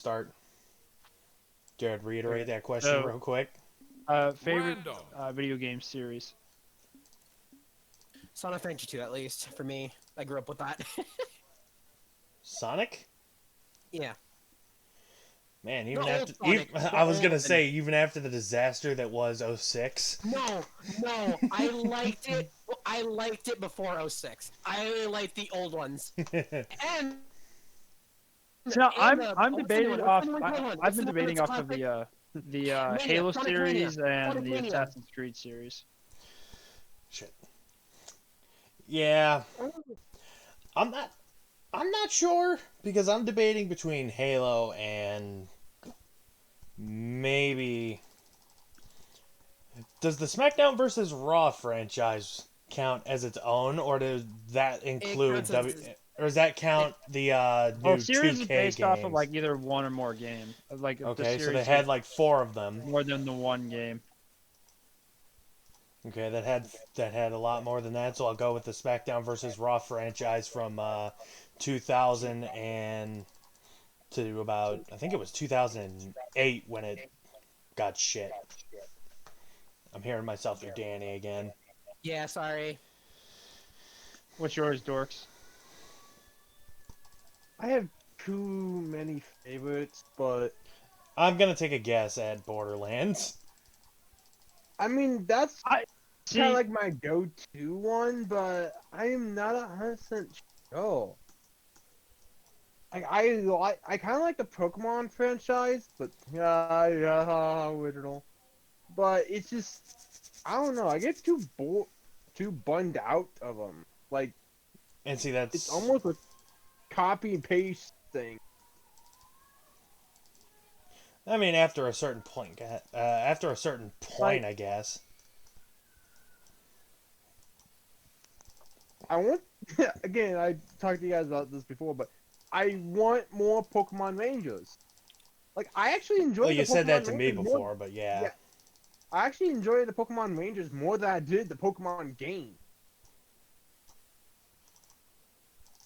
start? Jared, reiterate Okay. that question So, real quick. favorite Random. video game series. Sonic Adventure 2, at least, for me. I grew up with that. Sonic? Yeah. Man, The even old after Sonic. even, The I was old gonna one. say even after the disaster that was '06. No, no, I liked it. I liked it before '06. I really liked the old ones. And So now and I'm what's the new debating one? What's off. the new one? I've What's the been one debating that's off of classic? the Mania, Halo Sonic Mania, series and Sonic the Mania. Assassin's Creed series. Shit. Yeah, Oh, I'm not. I'm not sure because I'm debating between Halo and maybe. Does the SmackDown versus Raw franchise count as its own, or does that it include counts W? as Or does that it. count the Well, new series is 2K based off of games? like either one or more game. Like the Okay, so they series has had like four of them. more than the one game. Okay, that had a lot more than that. So I'll go with the SmackDown versus Raw franchise from 2000 and to about I think it was 2008 when it got shit. I'm hearing myself through Danny again. Yeah, sorry. What's yours, Dorks? I have too many favorites, but I'm gonna take a guess at Borderlands. I mean that's I kind of see. like my go-to one, but I am not 100% sure. I kind of like the Pokemon franchise, but yeah, original. But it's just I don't know. I get too bunned out of them. Like And see, it's that's almost a copy and paste thing. I mean after a certain point, Like I guess. I want again. I talked to you guys about this before, but I want more Pokemon Rangers. Like I actually Well, enjoy the you said that Pokemon to me Rangers more. before, but yeah. Yeah, I actually enjoy the Pokemon Rangers more than I did the Pokemon game.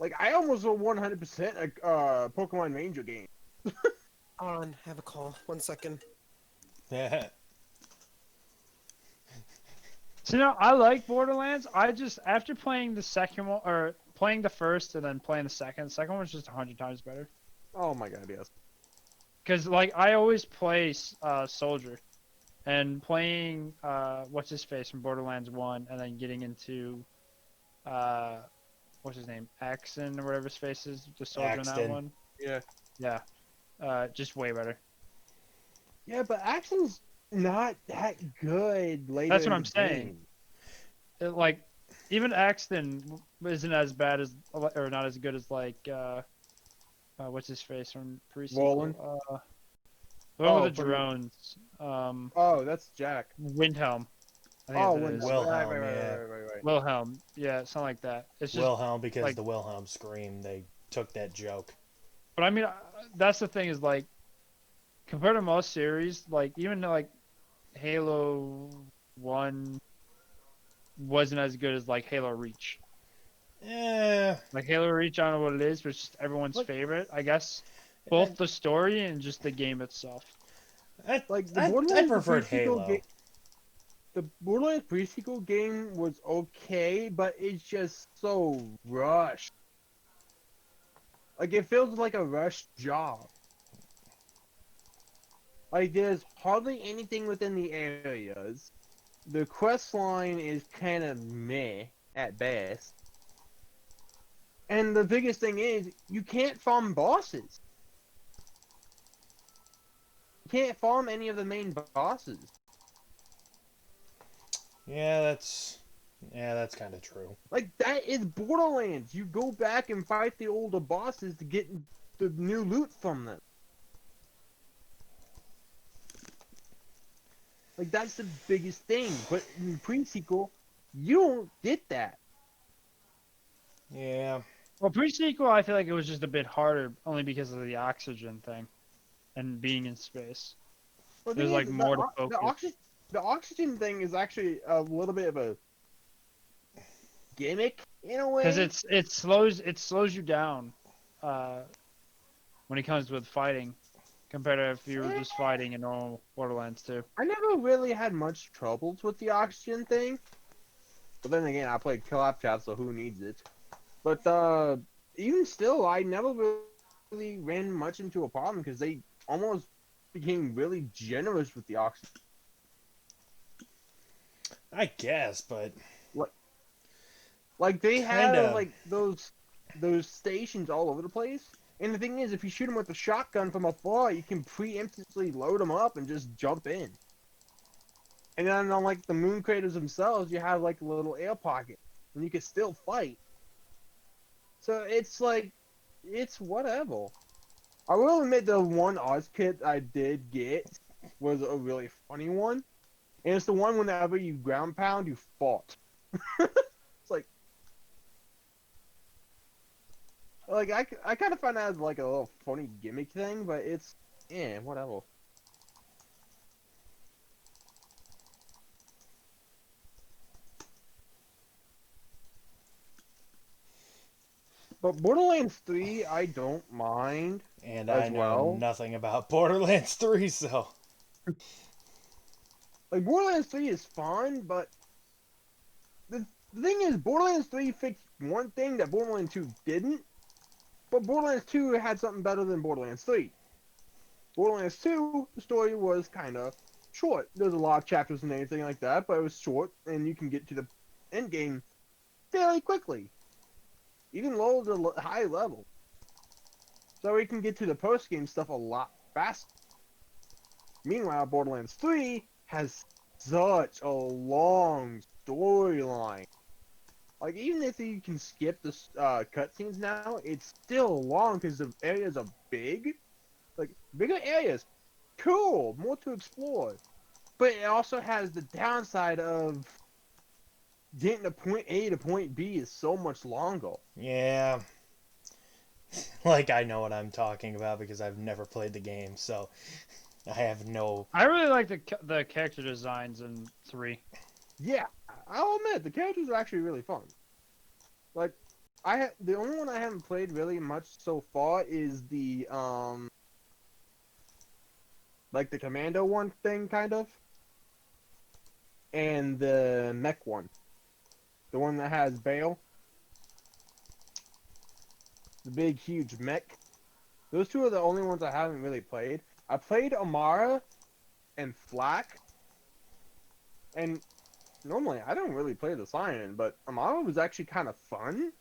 Like I almost a 100% a Pokemon Ranger game. On, have a call. 1 second. So now I like Borderlands. I just after playing the second one or playing the first and then playing the second one's just 100 times better. Oh my god, yes. Cause like I always play Soldier, and playing what's his face from Borderlands 1, and then getting into uh what's his name, Axon or whatever his face is, the soldier in that Axton. one. Yeah. Yeah, just way better. Yeah, but action's not that good later That's what in I'm the saying. game. Like even Axton isn't as bad as or not as good as like what's his face from Roland. pre-sequel? The one Oh, with the drones. oh, that's Jack. Windhelm. I think Oh, that's what it when is. Wilhelm, yeah. right. Wilhelm. Yeah, something like that. It's just Wilhelm because like, the Wilhelm scream, they took that joke. but I mean, that's the thing is like, compared to most series, like even like Halo 1 wasn't as good as like Halo Reach. Eh, Like Halo Reach, I don't know what it is, but it's just everyone's Like, favorite, I guess. I, Both the story and just the game itself. I, like the I Borderlands the preferred pre-sequel game. Halo. The Borderlands pre-sequel game was okay, but it's just so rushed. Like it feels like a rushed job. Like there's hardly anything within the areas. The quest line is kind of meh at best. And the biggest thing is you can't farm bosses. You can't farm any of the main bosses. Yeah, that's kind of true. Like that is Borderlands. You go back and fight the older bosses to get the new loot from them. Like that's the biggest thing. But in pre-sequel, you don't get that. Yeah, Well, pre-sequel, I feel like it was just a bit harder, only because of the oxygen thing and being in space. Well, the There's thing like is, more to focus. the oxygen thing is actually a little bit of a gimmick in a Because way. it slows you down uh, when it comes with fighting. compared to if you were just fighting in normal Borderlands 2. I never really had much troubles with the oxygen thing. But then again, I played Claptrap, so who needs it? But even still, I never really ran much into a problem because they almost became really generous with the oxygen. I guess, but Like they have Kinda. like those stations all over the place. And the thing is, if you shoot them with a shotgun from afar, you can preemptively load them up and just jump in. And then on like the moon craters themselves, you have like a little air pocket, and you can still fight. So it's like, it's whatever. I will admit the one Oz kit I did get was a really funny one, and it's the one whenever you ground pound, you fought. It's like I kind of find that as like a little funny gimmick thing, but it's whatever. But Borderlands 3, I don't mind. and As I know well. nothing about Borderlands 3, so Like Borderlands 3 is fun, but the thing is, Borderlands 3 fixed one thing that Borderlands 2 didn't. But Borderlands 2 had something better than Borderlands 3. Borderlands 2, the story was kind of short. There's a lot of chapters and anything like that, but it was short, and you can get to the end game fairly quickly, even low to high level. So we can get to the post game stuff a lot faster. Meanwhile, Borderlands 3 has such a long storyline. Like, even if you can skip the cutscenes now, it's still long because the areas are big. Like, bigger areas. Cool, more to explore. But it also has the downside of getting to point A to point B is so much longer. yeah. Like, I know what I'm talking about because I've never played the game, so I have no. I really like the character designs in 3. Yeah, I'll admit the characters are actually really fun. Like, the only one I haven't played really much so far is the like the commando one thing, kind of, and the mech one, the one that has Bale, the big huge mech. Those two are the only ones I haven't really played. I played Amara and Flak, and normally I don't really play the Cyan, but Amara was actually kind of fun.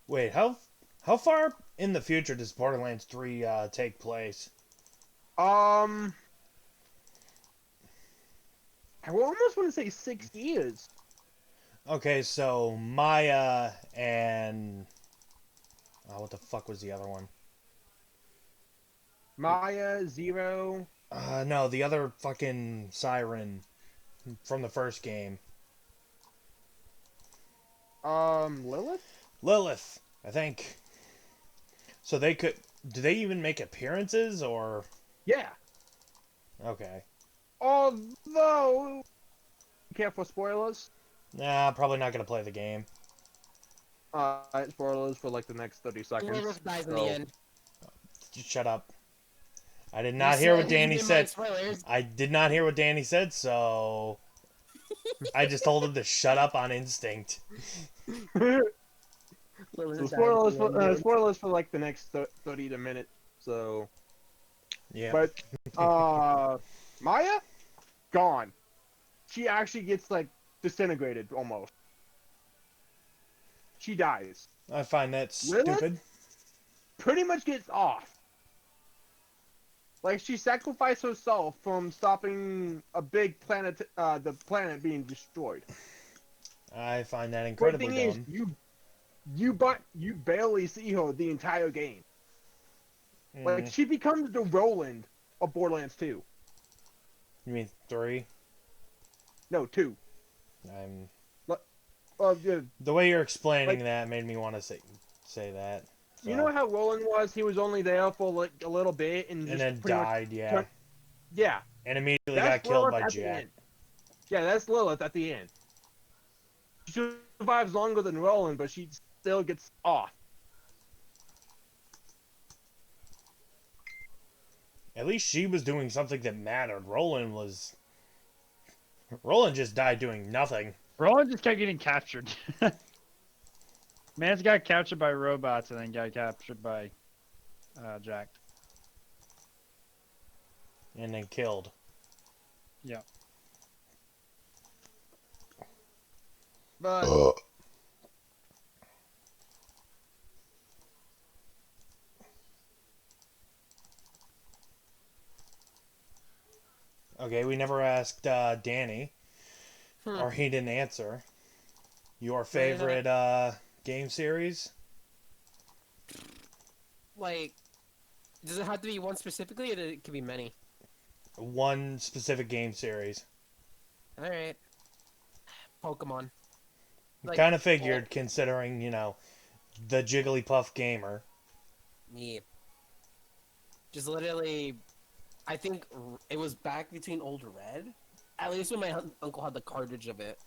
Wait, how far in the future does Borderlands 3 take place? I will almost want to say 6 years. Okay, so Maya and what the fuck was the other one? Maya, Zero. No, the other fucking siren from the first game. Lilith? Lilith, I think. So they could. Do they even make appearances or? Yeah. Okay. Although, careful spoilers. Nah, probably not gonna play the game. Spoilers for like the next 30 seconds. Lilith dies in So- the end. Just shut up. I did not hear what Danny You didn't said. mind spoilers. I did not hear what Danny said, so I just told him to shut up on instinct. Lilith So dies spoilers in the for end. spoilers for like the next 30 to minute. So, Yeah. but Maya, gone. She actually gets like disintegrated almost. She dies. I find that Lilith? stupid. Pretty much gets off. Like she sacrificed herself from stopping a big planet, the planet being destroyed. I find that Great incredibly thing is, dumb. you barely see her the entire game. Like Mm, she becomes the Roland of Borderlands 2. you mean 3? No, 2. I'm Yeah, the way you're explaining Like- that made me want to say that. you So- know how Roland was? He was only there for like a little bit and, and just then pretty much died, yeah, turn- yeah, and immediately that's got killed Lilith by at the Jack. end. Yeah, that's Lilith at the end. She survives longer than Roland, but she still gets off. At least she was doing something that mattered. Roland just died doing nothing. Roland just kept getting captured. Man's got captured by robots and then got captured by Jack. And then killed. Yeah. But Okay, we never asked Danny, Hmm. or he didn't answer. Your Fair enough. favorite game series? Like, does it have to be one specifically, or it could be many? One specific game series. All right. Pokemon. Like, Kind of figured, considering, the Jigglypuff gamer. Yeah. Just literally, I think it was back between Old Red. At least when my uncle had the cartridge of it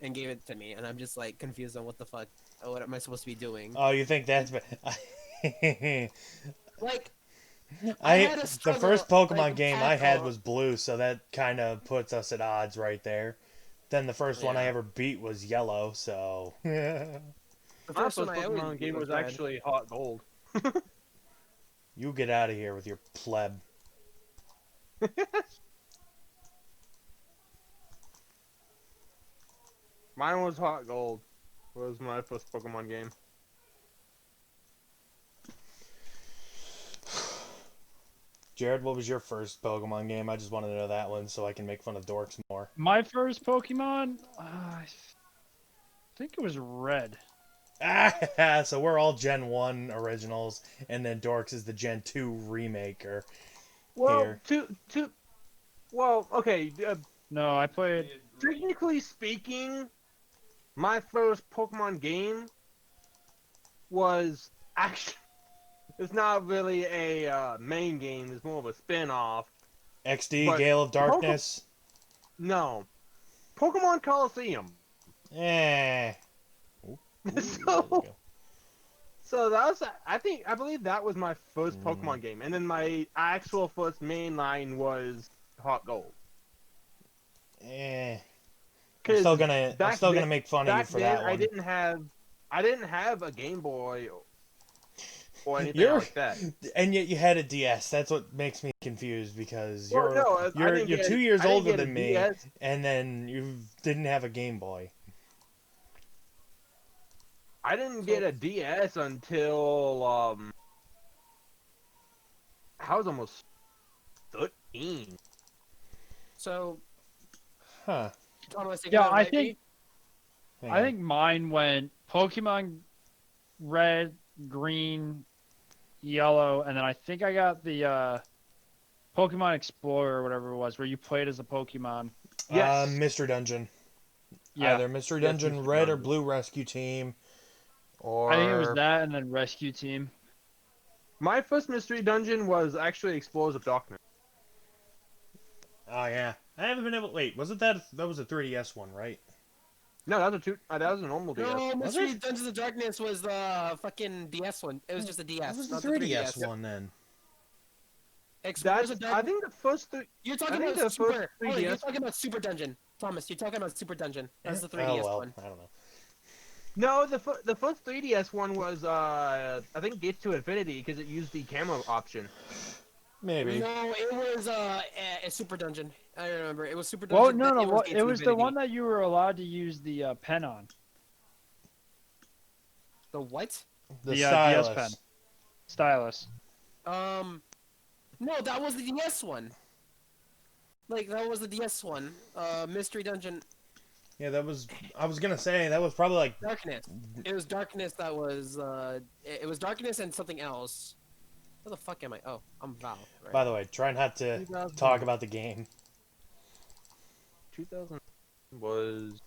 and gave it to me, and I'm just like confused on what the fuck, what am I supposed to be doing? Oh, you think that's... Like, The struggle, first Pokemon like, game I had tackle- was Blue, so that kind of puts us at odds right there. Then the first one I Yeah. ever beat was Yellow, so... The my first first one I always Pokemon beat game was Red. actually Hot Gold. You get out of here with your pleb. Mine was Hot Gold. Was my first Pokemon game. Jared, what was your first Pokemon game? I just wanted to know that one so I can make fun of dorks more. My first Pokemon, I think it was Red. Ah, so we're all Gen 1 originals, and then Dorks is the Gen 2 remaker. Well, Here. well, okay. No, I played. Technically speaking, my first Pokemon game was actually. It's not really a main game. It's more of a spin-off. XD, But Gale of Darkness. No, Pokemon Coliseum. Eh. Ooh, there we so, go. so that was. I believe that was my first Pokemon game, and then my actual first main line was Hot Gold. Eh. I'm 'Cause still gonna back then- make fun of you Back for then, that one. I didn't have a Game Boy or anything You're- like that. And yet you had a DS. That's what makes me confused because Well, no, I didn't you're get- 2 years I didn't older get a than me, DS. and then you didn't have a Game Boy. I didn't get a DS until I was almost 13. So, Huh. Thomas, Yeah, I I think Hang I on. think mine went Pokemon Red, Green, Yellow, and then I think I got the Pokemon Explorer or whatever it was, where you played as a Pokemon. Yes. Mystery Dungeon. Yeah, Either Mystery Yes, Dungeon Mystery Red or Dungeon. Blue Rescue Team, or I think it was that, and then Rescue Team. My first mystery dungeon was actually Explorers of Darkness. Oh yeah, I haven't been able. Wait, wasn't that was a 3DS one, right? No, that was a normal DS. No, Was Mystery it? Dungeons of Darkness was the fucking DS one. It was just a DS, What was the not 3DS 3DS. one then? Explorers That's of I Darkness. think the first three. You're I talking think about the Super. first Hold on, you're 3DS talking about Super Dungeon, Thomas. You're talking about Super Dungeon. That's the Oh 3DS well, one. I don't know. No, the first 3DS one was I think Gates to Infinity because it used the camera option. Maybe. No, it was a Super Dungeon. I remember it was Super Well, Dungeon. no, then no, it was Gates it to was the Infinity. one that you were allowed to use the pen on. The what? The the, DS stylus. pen. Stylus. No, that was the DS one. Like that was the DS one. Mystery Dungeon Yeah, that was. I was gonna say that was probably like. Darkness. It was Darkness that was. It was Darkness and something else. Where the fuck am I? Oh, I'm Val. Right. By the way, try not to 2000. talk about the game. 2000 was.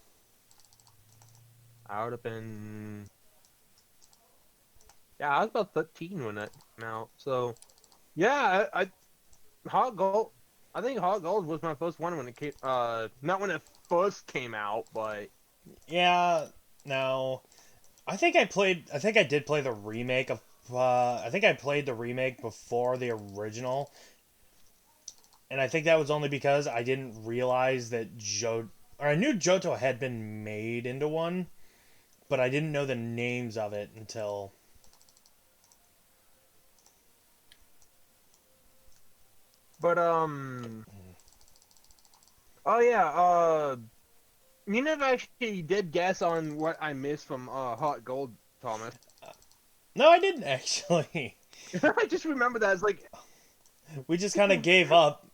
I would have been. Yeah, I was about 13 when that came out. So, yeah, I Hot Gold. I think Hot Gold was my first one when it came. Not when it first came out, but Yeah. No. I think I played. I think I did play the remake of. I think I played the remake before the original, and I think that was only because I didn't realize that or I knew Johto had been made into one, but I didn't know the names of it until. But oh yeah, you never actually did guess on what I missed from Hot Gold, Thomas. No, I didn't actually. I just remember that. It's like, We just kind of gave up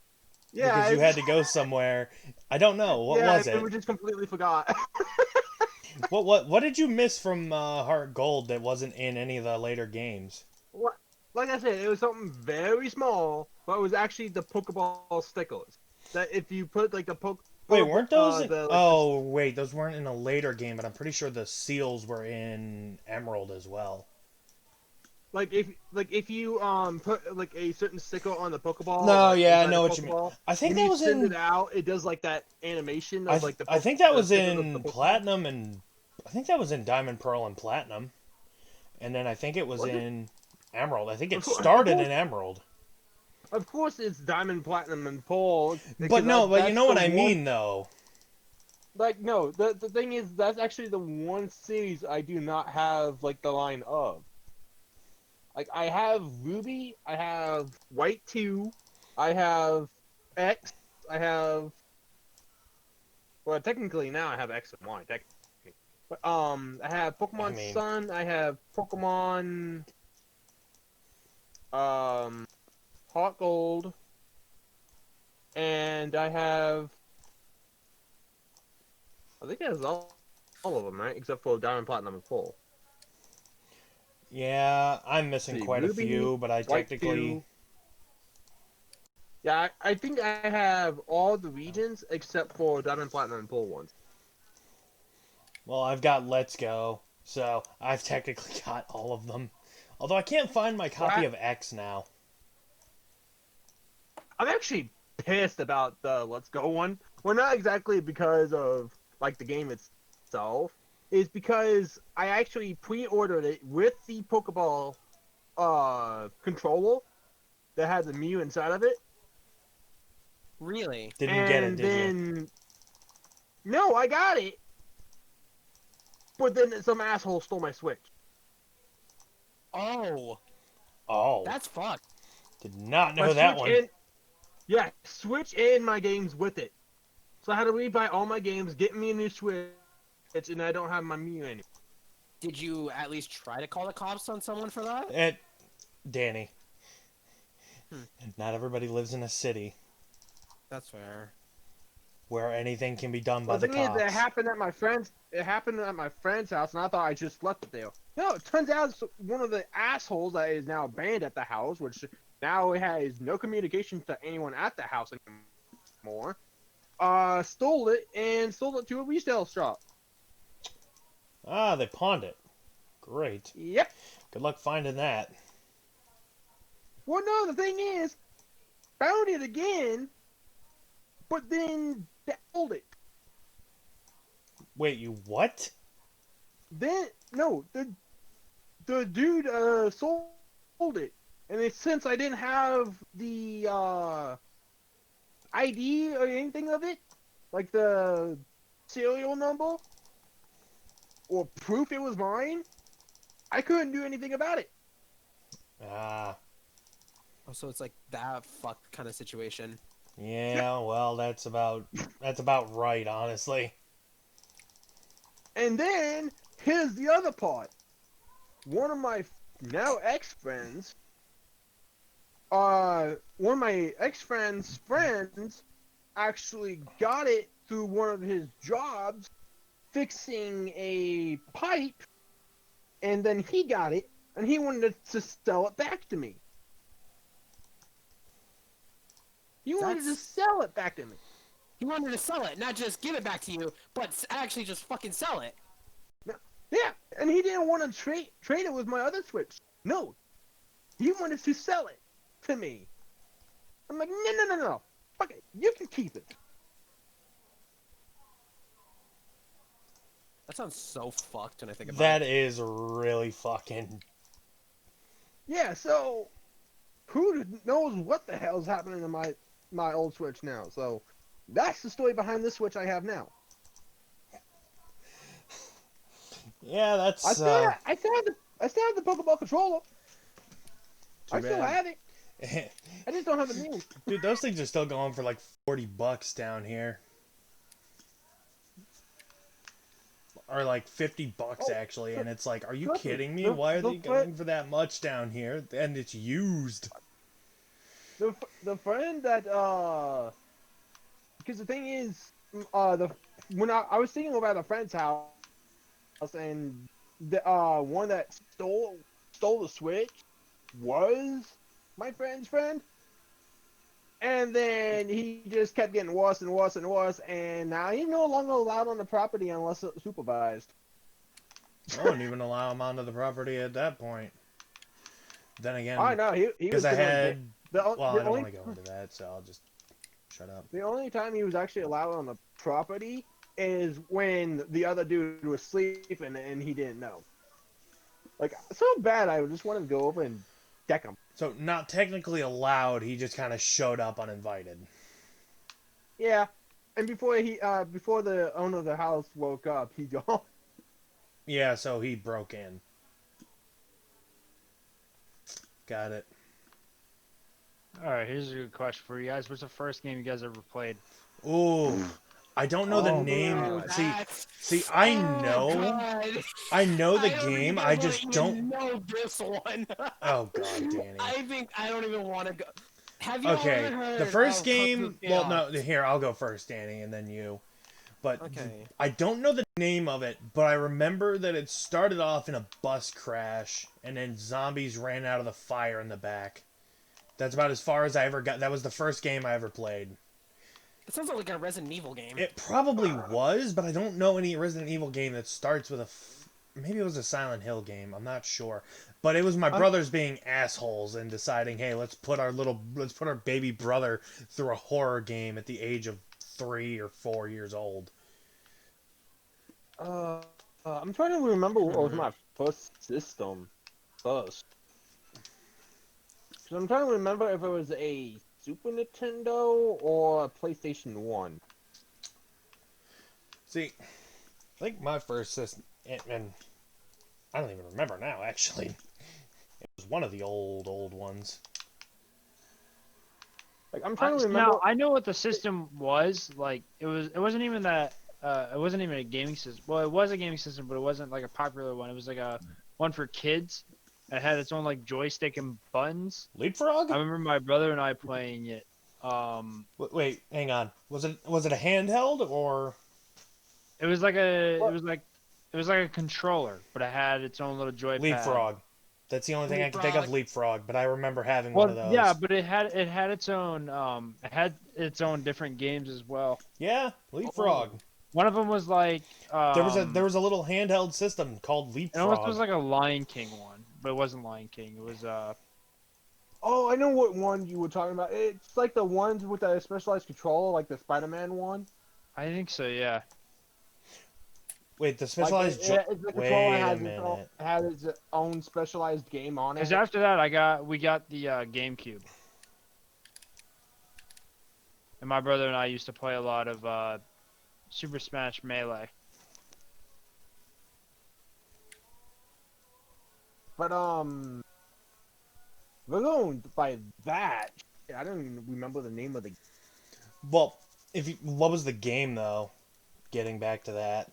yeah, because you had to go somewhere. I don't know. What yeah, was it? we just completely forgot. What did you miss from Heart Gold that wasn't in any of the later games? What? Like I said, it was something very small, but it was actually the Pokeball stickers. That if you put like the Wait, weren't those? the Wait, those weren't in a later game, but I'm pretty sure the seals were in Emerald as well. like if you put like a certain sticker on the Pokeball, No, like, yeah, I inside know the what you mean. Pokeball, I think when that you was send in. it out, it does like that animation of like the. I think that was stickers of the in Pokemon. Platinum and. I think that was in Diamond, Pearl, and Platinum, and then I think it was Was it? in Emerald. I think it Of course- started of course- in Emerald. Of course, it's Diamond, Platinum, and Pearl. But no, but you know what I mean, though. Like no, the thing is that's actually the one series I do not have like the line of. Like I have Ruby, I have White 2, I have X, I have. Well, technically now I have X and Y. Technically, but I have Pokemon I mean- Sun, I have Pokemon Hot Gold, and I have. I think that's all of them, right? Except for Diamond, Platinum, and Pearl. Yeah, I'm missing See, quite a Ruby, few, but I White technically. 2. Yeah, I think I have all the regions except for Diamond, Platinum, and Pearl ones. Well, I've got Let's Go, so I've technically got all of them. Although I can't find my copy of X now. I'm actually pissed about the Let's Go one. Well, not exactly because of like the game itself. It's because I actually pre-ordered it with the Pokeball controller that had the Mew inside of it. Really? Didn't get it, did you? then, no, I got it. But then some asshole stole my Switch. Oh, Oh, that's fucked. did not know My that Switch one. and- yeah, Switch and my games with it. So I had to rebuy all my games, get me a new Switch, and I don't have my Mew anymore. Did you at least try to call the cops on someone for that? Danny. Hmm. Not everybody lives in a city That's fair. where anything can be done by The the thing is, cops. it happened at my friend's. It happened at my friend's house, and I thought I just left it there. No, it turns out it's one of the assholes that is now banned at the house, which now it has no communication to anyone at the house anymore. Stole it and sold it to a resale shop. Ah, they pawned it. Great. Yep. Good luck finding that. Well, no, the thing is, found it again, but then they sold it. Wait, you what? Then no, the dude sold it, and since I didn't have the ID or anything of it, like the serial number or proof it was mine, I couldn't do anything about it. Ah, Oh, so it's like that fucked kind of situation. yeah. Well, that's about right, honestly. And then here's the other part. One of my now ex-friends, one of my ex-friend's friends actually got it through one of his jobs fixing a pipe, and then he got it and he wanted to sell it back to me. He wanted to That's- sell it back to me. He wanted to sell it, not just give it back to you, but actually just fucking sell it. Yeah, and he didn't want to trade it with my other Switch. No, he wanted to sell it to me. I'm like, no. Fuck it, you can keep it. That sounds so fucked when I think about That it. is really fucking. Yeah, so who knows what the hell's happening to my my old Switch now. So that's the story behind this Switch I have now. Yeah, I that's still, I still have the Pokeball controller. too I still bad. have it. I just don't have a new. Dude, those things are still going for like $40 down here. Or like $50 Oh, actually, and it's like, are you trust me, kidding me? the- Why are the they fir- going for that much down here? And it's used. The friend that because the thing is the when I was thinking about a friend's house and the one that stole the Switch was my friend's friend, and then he just kept getting worse and worse and worse, and now he's no longer allowed on the property unless supervised. I wouldn't even allow him onto the property at that point. Then I again, know he because was I doing had, well, the I don't only want to go into that, so I'll just shut up. the only time he was actually allowed on the property is when the other dude was sleeping and he didn't know. Like, so bad, I just wanted to go over and deck him. So not technically allowed, he just kind of showed up uninvited. Yeah, and before the owner of the house woke up, he gone. Yeah, so he broke in. Got it. All right, here's a good question for you guys. What's the first game you guys ever played? Ooh, I don't know the Oh, name. God. See, I know, God. I know the I don't game. think I wanna just even don't. know this one. Oh God, Danny. I think I don't even want to go. Have you Okay, ever heard the first of game. Kung Fu Well, Chaos? no, here I'll go first, Danny, and then you. But Okay. I don't know the name of it, but I remember that it started off in a bus crash, and then zombies ran out of the fire in the back. That's about as far as I ever got. That was the first game I ever played. It sounds like a Resident Evil game. It probably was, but I don't know any Resident Evil game that starts with a. Maybe it was a Silent Hill game. I'm not sure, but it was my brothers being assholes and deciding, hey, let's put our baby brother through a horror game at the age of 3 or 4 years old. I'm trying to remember what was my first system first. 'Cause I'm trying to remember if it was a Super Nintendo or a PlayStation 1. See, I think my first system, and I don't even remember now. Actually, it was one of the old ones. Like, I'm trying to remember. Now I know what the system was. Like it wasn't even that. It wasn't even a gaming system. Well, it was a gaming system, but it wasn't like a popular one. It was like a one for kids. It had its own like joystick and buttons. Leapfrog? I remember my brother and I playing it. Wait, hang on. Was it a handheld or? It was like a controller, but it had its own little joypad. Leapfrog. That's the only thing I can think of. Leapfrog, but I remember having Well, one of those. yeah, but it had its own different games as well. Yeah, Leapfrog. One of them was like There was a little handheld system called it almost Leapfrog. was like a Lion King one, but it wasn't Lion King. It was Oh, I know what one you were talking about. It's like the ones with the specialized controller, like the Spider-Man one. I think so, yeah. Wait, the Like, specialized. it's the Wait controller a has minute. its own specialized game on Because it. after that, we got the GameCube, and my brother and I used to play a lot of Super Smash Melee. But we're going by that. I don't even remember the name of the. Well, what was the game though? Getting back to that.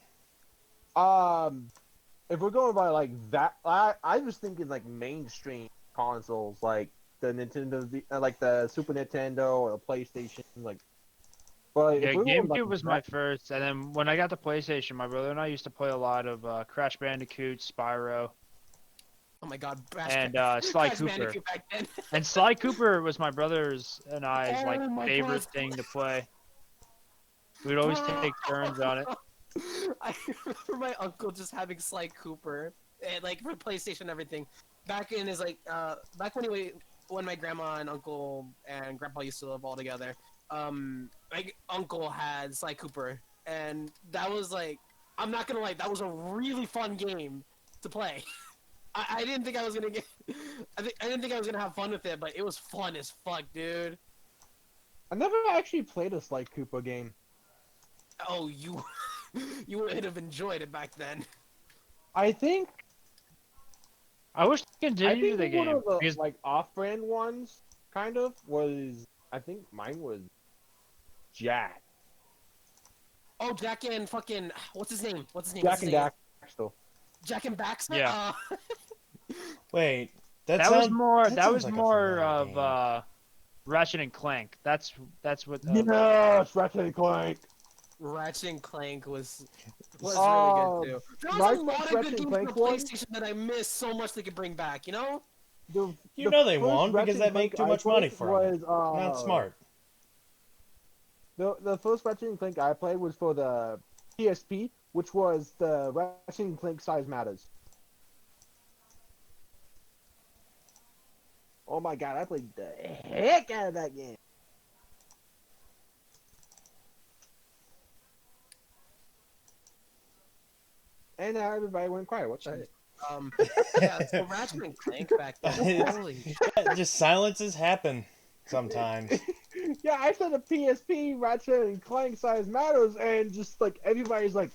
If we're going by like that, I was thinking like mainstream consoles, like the Nintendo, like the Super Nintendo or the PlayStation, like. But Yeah, if we're going GameCube by was my first, and then when I got the PlayStation, my brother and I used to play a lot of Crash Bandicoot, Spyro, Oh my God. and Sly Crash Cooper. Bandicoot back then. And Sly Cooper was my brother's and I's Oh like my favorite God. thing to play. We'd always take turns on it. I remember my uncle just having Sly Cooper, and, like for PlayStation and everything. Back in his back when my grandma and uncle and grandpa used to live all together. My uncle had Sly Cooper, and that was like, I'm not gonna lie, that was a really fun game to play. I didn't think I was gonna get, I didn't think I was gonna have fun with it, but it was fun as fuck, dude. I never actually played a Sly Cooper game. Oh, you you would have enjoyed it back then. I think I wish they I continued think the one game of the because like off-brand ones, kind of, was I think mine was Jack. Oh, Jack and fucking what's his name? What's his name? Jack What's and his name? Daxter. Jack and Baxter. Yeah. Wait, that was more that that sounds was like a more familiar of game. Ratchet and Clank. That's what. Yes, Ratchet and Clank. Ratchet and Clank was Oh, really good too. There was my a lot first of Ratchet good and games for Clank one. PlayStation that I missed so much they could bring back. You know? You know they first won't because Ratchet they and make Clank too I much money played from it. was, Not smart. The first Ratchet and Clank I played was for the PSP, which was the Ratchet and Clank Size Matters. Oh my god, I played the heck out of that game. And now everybody went quiet. What the heck? Yeah. So Ratchet and Clank back then. It's- Holy Yeah, just silences happen sometimes. Yeah, I said the PSP Ratchet and Clank Size Matters, and just like everybody's like,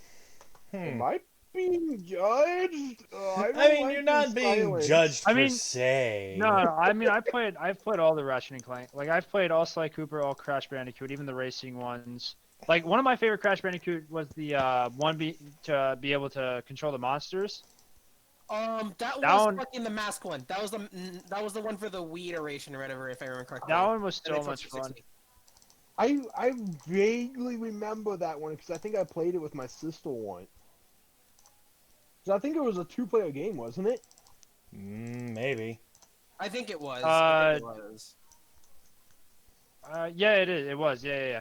"Am Hmm. I being judged?" I I mean, don't you're like not this being silence." judged I per mean, se. No, I mean I've played all the Ratchet and Clank. Like I've played all Sly Cooper, all Crash Bandicoot, even the racing ones. Like one of my favorite Crash Bandicoot was the to be able to control the monsters. that was Down- fucking the mask one. That was the one for the Wii iteration or whatever, if I remember correctly. That one was And so Xbox much fun. 360. I vaguely remember that one because I think I played it with my sister once. 'Cause I think it was a two-player game, wasn't it? Maybe. I think it was. I think it was. Yeah, it is. It was. Yeah.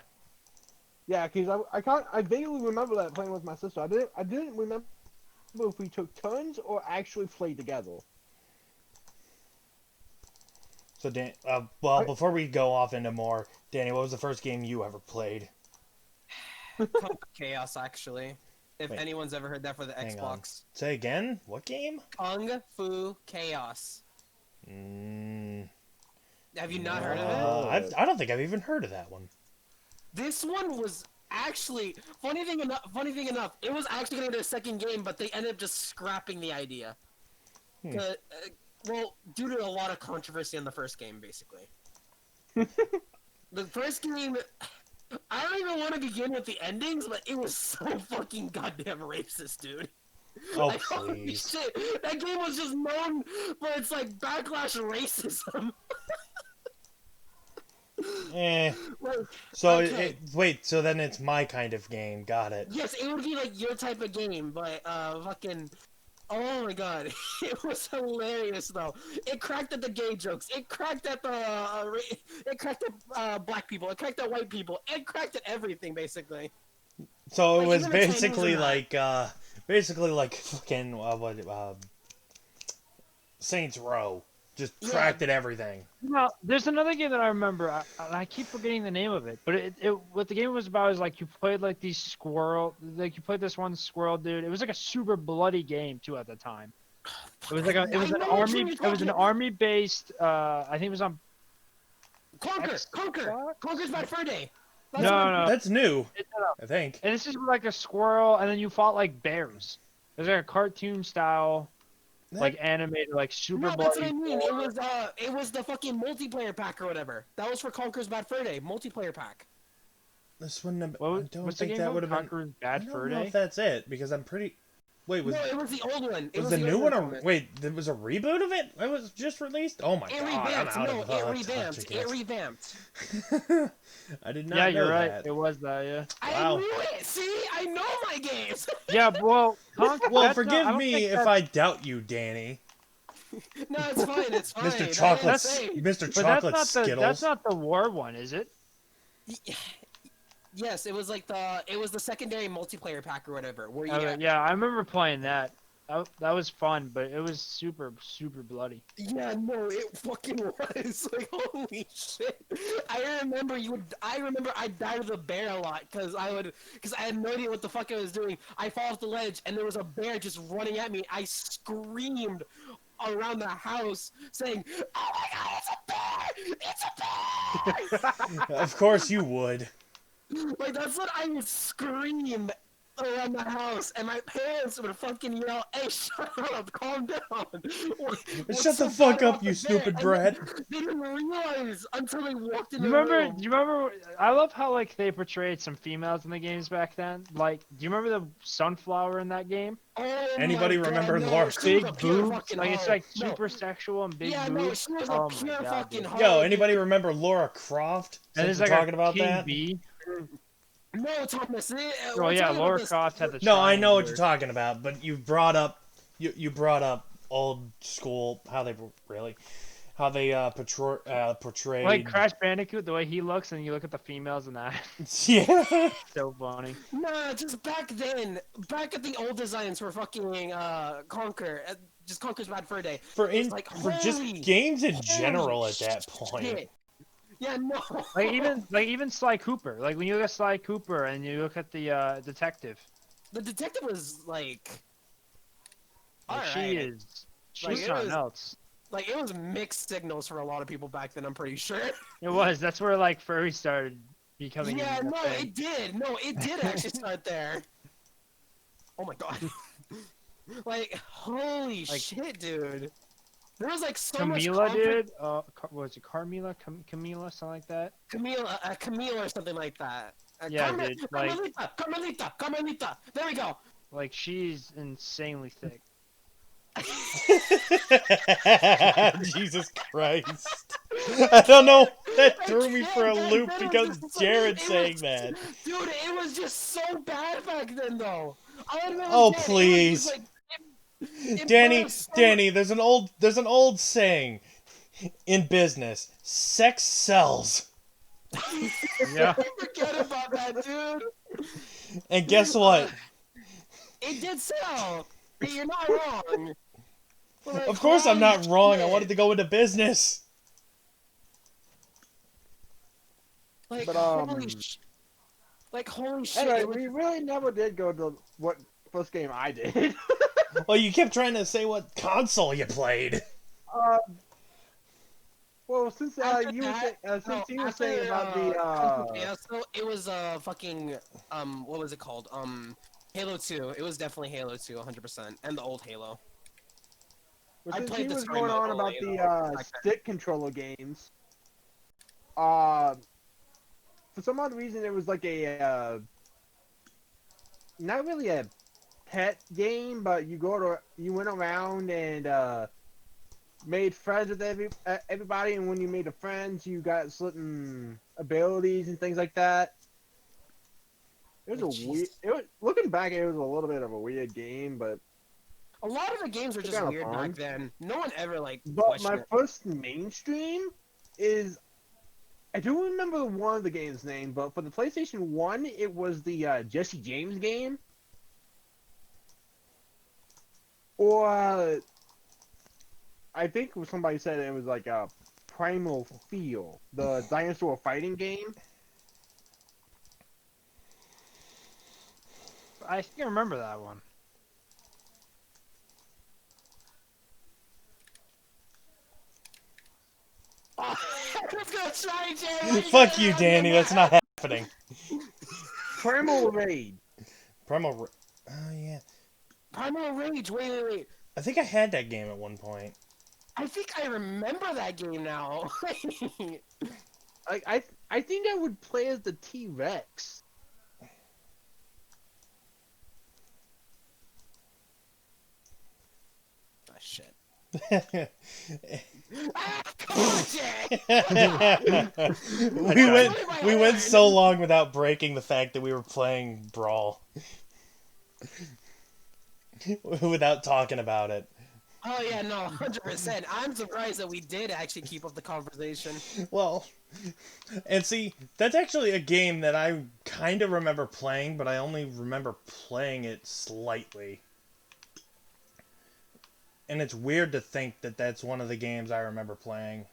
Yeah, because I vaguely remember that playing with my sister. I didn't remember if we took turns or actually played together. So, well, before we go off into more, Danny, what was the first game you ever played? Kung Chaos, actually. If Wait. anyone's ever heard that for the Hang on. Xbox. Say again? What game? Kung Fu Chaos. Have you not heard of it? I don't think I've even heard of that one. This one was actually funny thing enough. It was actually gonna be their second game, but they ended up just scrapping the idea. Well, due to a lot of controversy on the first game, basically. The first game, I don't even want to begin with the endings, but it was so fucking goddamn racist, dude. Oh, Like, holy please. shit! That game was just known for its like backlash racism. Like, So, okay. wait, so then it's my kind of game. Got it. yes, it would be like your type of game, but fucking. Oh my god, it was hilarious though. It cracked at the gay jokes. It cracked at the. It cracked at black people. It cracked at white people. It cracked at everything basically. So it Like, was even the Chinese basically like fucking Saints Row. Just Yeah. cracked at everything. No, there's another game that I remember. I keep forgetting the name of it, but what the game was about is like you played like these like you played this one squirrel dude. It was like a super bloody game too at the time. It was like I know what you're it was an talking- army based. I think it was on. Conker's Bad Fur Day. That's No, what- no. That's new, It's I think. And this is like a squirrel, and then you fought like bears. It was like a cartoon style, like animated, like super No, that's what I bloody. mean. It was the fucking multiplayer pack or whatever. That was for Conker's Bad Fur Day multiplayer pack. This wouldn't have. What was, I don't what's the think game that called? would have been. Conqueror's I Bad don't Fur know Day. if that's it because I'm pretty. Wait, No, it was the old one. It was was the new one? from it. Wait, there was a reboot of it. It was just released. Oh my It god! revamped. I'm out No, of it touch revamped. It again. revamped. I did not Yeah, know you're right. that. It was that. Yeah. Wow. I knew it. See, I know my games. Yeah. Well, Well, that's not- I forgive don't me think if that's- I doubt you, Danny. No, it's fine. It's fine. Mr. I Chocolate, understand. Mr. But Chocolate that's not Skittles. that's not the war one, is it? Yes, it was like the secondary multiplayer pack or whatever. Where you Yeah, I remember playing that. That was fun, but it was super bloody. Yeah, no, it fucking was. Like, holy shit. I remember I died of the bear a lot because I had no idea what the fuck I was doing. I fall off the ledge and there was a bear just running at me. I screamed around the house saying, "Oh my god, it's a bear! It's a bear!" Of course you would. Like that's what I would scream around the house, and my parents would fucking yell, "Hey, shut up, calm down." What's Shut so the fuck bad up, about you the bear? stupid And brat. they didn't realize until they walked in You the remember? room. Do you remember? I love how like they portrayed some females in the games back then. Like, do you remember the sunflower in that game? Oh Anybody my remember God, no, Laura? she was Big a pure boobs. fucking Like it's hoe. like No. super sexual and big Yeah, boobs. no, she was Oh a my pure God, fucking dude. hoe. Yo, dude. anybody remember Laura Croft? And Since there's we're like talking a about king that. bee. No, Thomas. Oh We're yeah, talking about Laura this. Croft had the. No, I know what triangular- you're talking about, but you brought up you brought up old school how they portrayed. Like Crash Bandicoot, the way he looks, and you look at the females in that. Yeah. So funny. Nah, just back then, back at the old designs for fucking Conquer, just Conquer's Bad Fur Day. For It's in like, for just holy- games in holy general at that point. shit. Yeah, no. Like even Sly Cooper. Like when you look at Sly Cooper and you look at the detective. The detective was like, Like, she alright. is. She's Like, it something was- else. Like it was mixed signals for a lot of people back then. I'm pretty sure. It was. That's where like furry started becoming. Yeah, a no, thing. it did. No, it did actually start there. Oh my god. Like, holy Like- shit, dude. There was like so Camila, much conflict. dude. What was it? Carmila? Camila? Something like that. Camille or something like that. Yeah, dude, like- Carmelita. There we go. Like she's insanely thick. Jesus Christ. I don't know. That threw me for a That- loop that was because just so- Jared it saying was- that. Dude, it was just so bad back then, though. I remember Oh, that, it was please. just, like, it Danny, burst so- Danny, there's an old saying in business. Sex sells. Yeah. Forget about that, dude. And guess what? It did sell. You're not wrong. But, like, Of course I'm not holy wrong. I shit. wanted to go into business. Like, But, holy shit. Anyway, it was- we really never did go to what first game I did. Well, you kept trying to say what console you played. Well, since After you were that- since you no, were after, saying about yeah, so it was fucking what was it called? Halo 2. It was definitely Halo 2, 100%, and the old Halo. well, I since played he the was story going mode on about only, the back then. stick controller games. For some odd reason, it was like a not really a pet game, but you went around and made friends with everybody, and when you made the friends, you got certain abilities and things like that. It was Oh, a weird. It was, looking back, it was a little bit of a weird game, but A lot of the games were just kinda weird fun. back then. No one ever like But questioned my it. first mainstream is I don't remember one of the game's name, but for the PlayStation 1, it was the Jesse James game. Or I think somebody said it was like a Primal Feel, the dinosaur fighting game. I think I remember that one. I was gonna try, Jay. Fuck you, Danny. That's not happening. Primal Raid. Primal. Oh yeah. Primal Rage. Wait. I think I had that game at one point. I think I remember that game now. I think I would play as the T-Rex. Oh, shit. we Come on, Jay. went so long without breaking the fact that we were playing Brawl. Without talking about it. Oh yeah, no, 100%. I'm surprised that we did actually keep up the conversation. Well, and see, that's actually a game that I kind of remember playing, but I only remember playing it slightly. And it's weird to think that that's one of the games I remember playing.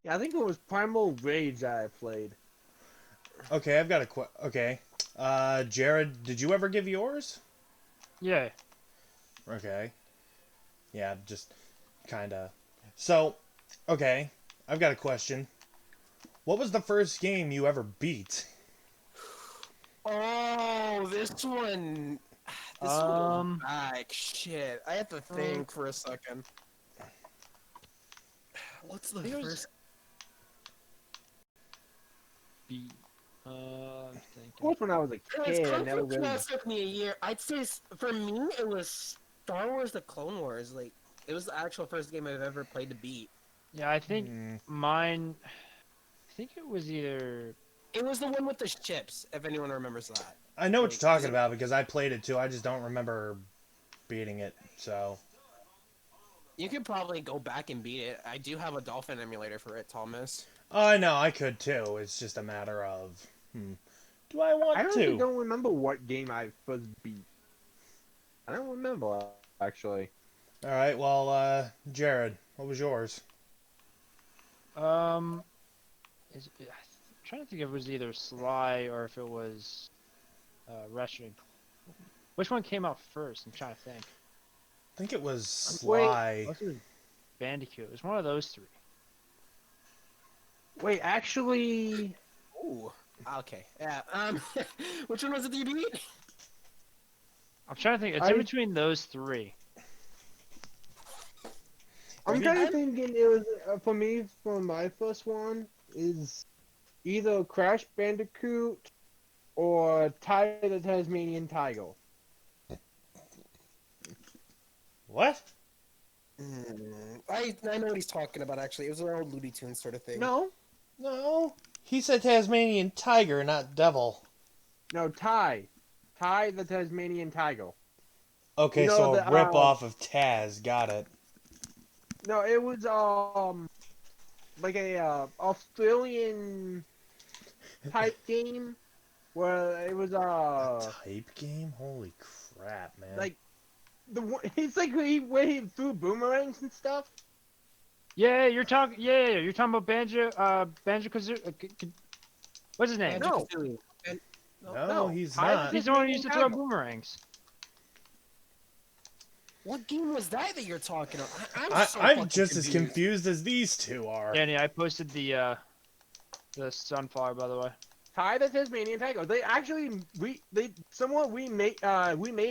Yeah, I think it was Primal Rage that I played. Okay, I've got a okay. Jared, did you ever give yours? Yeah. Okay. Yeah, just kind of. So, okay, I've got a question. What was the first game you ever beat? Oh, this one. This one goes back. Shit. I have to think for a second. What's the think it was- first? B. I'm Of thinking. course, when I was a It's kid, I Kung never Fu really. Pass took me a year. I'd say for me it was Star Wars: The Clone Wars. Like it was the actual first game I've ever played to beat. Yeah, I think Hmm. mine. I think it was either. It was the one with the ships. If anyone remembers that. I know what Like, you're talking is it- about because I played it too. I just don't remember beating it. So, You could probably go back and beat it. I do have a Dolphin emulator for it, Thomas. oh, I know I could too. It's just a matter of, do I want I honestly to? don't remember what game I first beat. I don't remember actually. All right. Well, Jared, what was yours? I'm trying to think if it was either Sly or if it was Ratchet. Which one came out first? I'm trying to think. I think it was Wait. Sly. Unless it was Bandicoot. It was one of those three. Wait, actually, Ooh. Okay. Yeah. Which one was it that you beat? I'm trying to think. It's in between those three. I'm kind of thinking it was for me. For my first one is either Crash Bandicoot or Tiger the Tasmanian Tiger. What? I know what he's talking about. Actually, it was an old Looney Tunes sort of thing. No, He said Tasmanian tiger, not devil. no, Ty the Tasmanian Tiger. Okay, You know, so a the, rip off of Taz. Got it. No, it was like a Australian type game where it was Type game? Holy crap, man. like the one, it's like where he threw boomerangs and stuff. Yeah, you're talking. Yeah, you're talking about Banjo Kazooie. What's his name? No. Banjo-Kazooie. no, he's Ty the not. He's the one who Tasmanian used to throw Tiger. boomerangs. What game was that you're talking about? I'm just as confused as these two are. Danny, I posted the sunflower, by the way. Ty the Tasmanian Tiger. They actually we made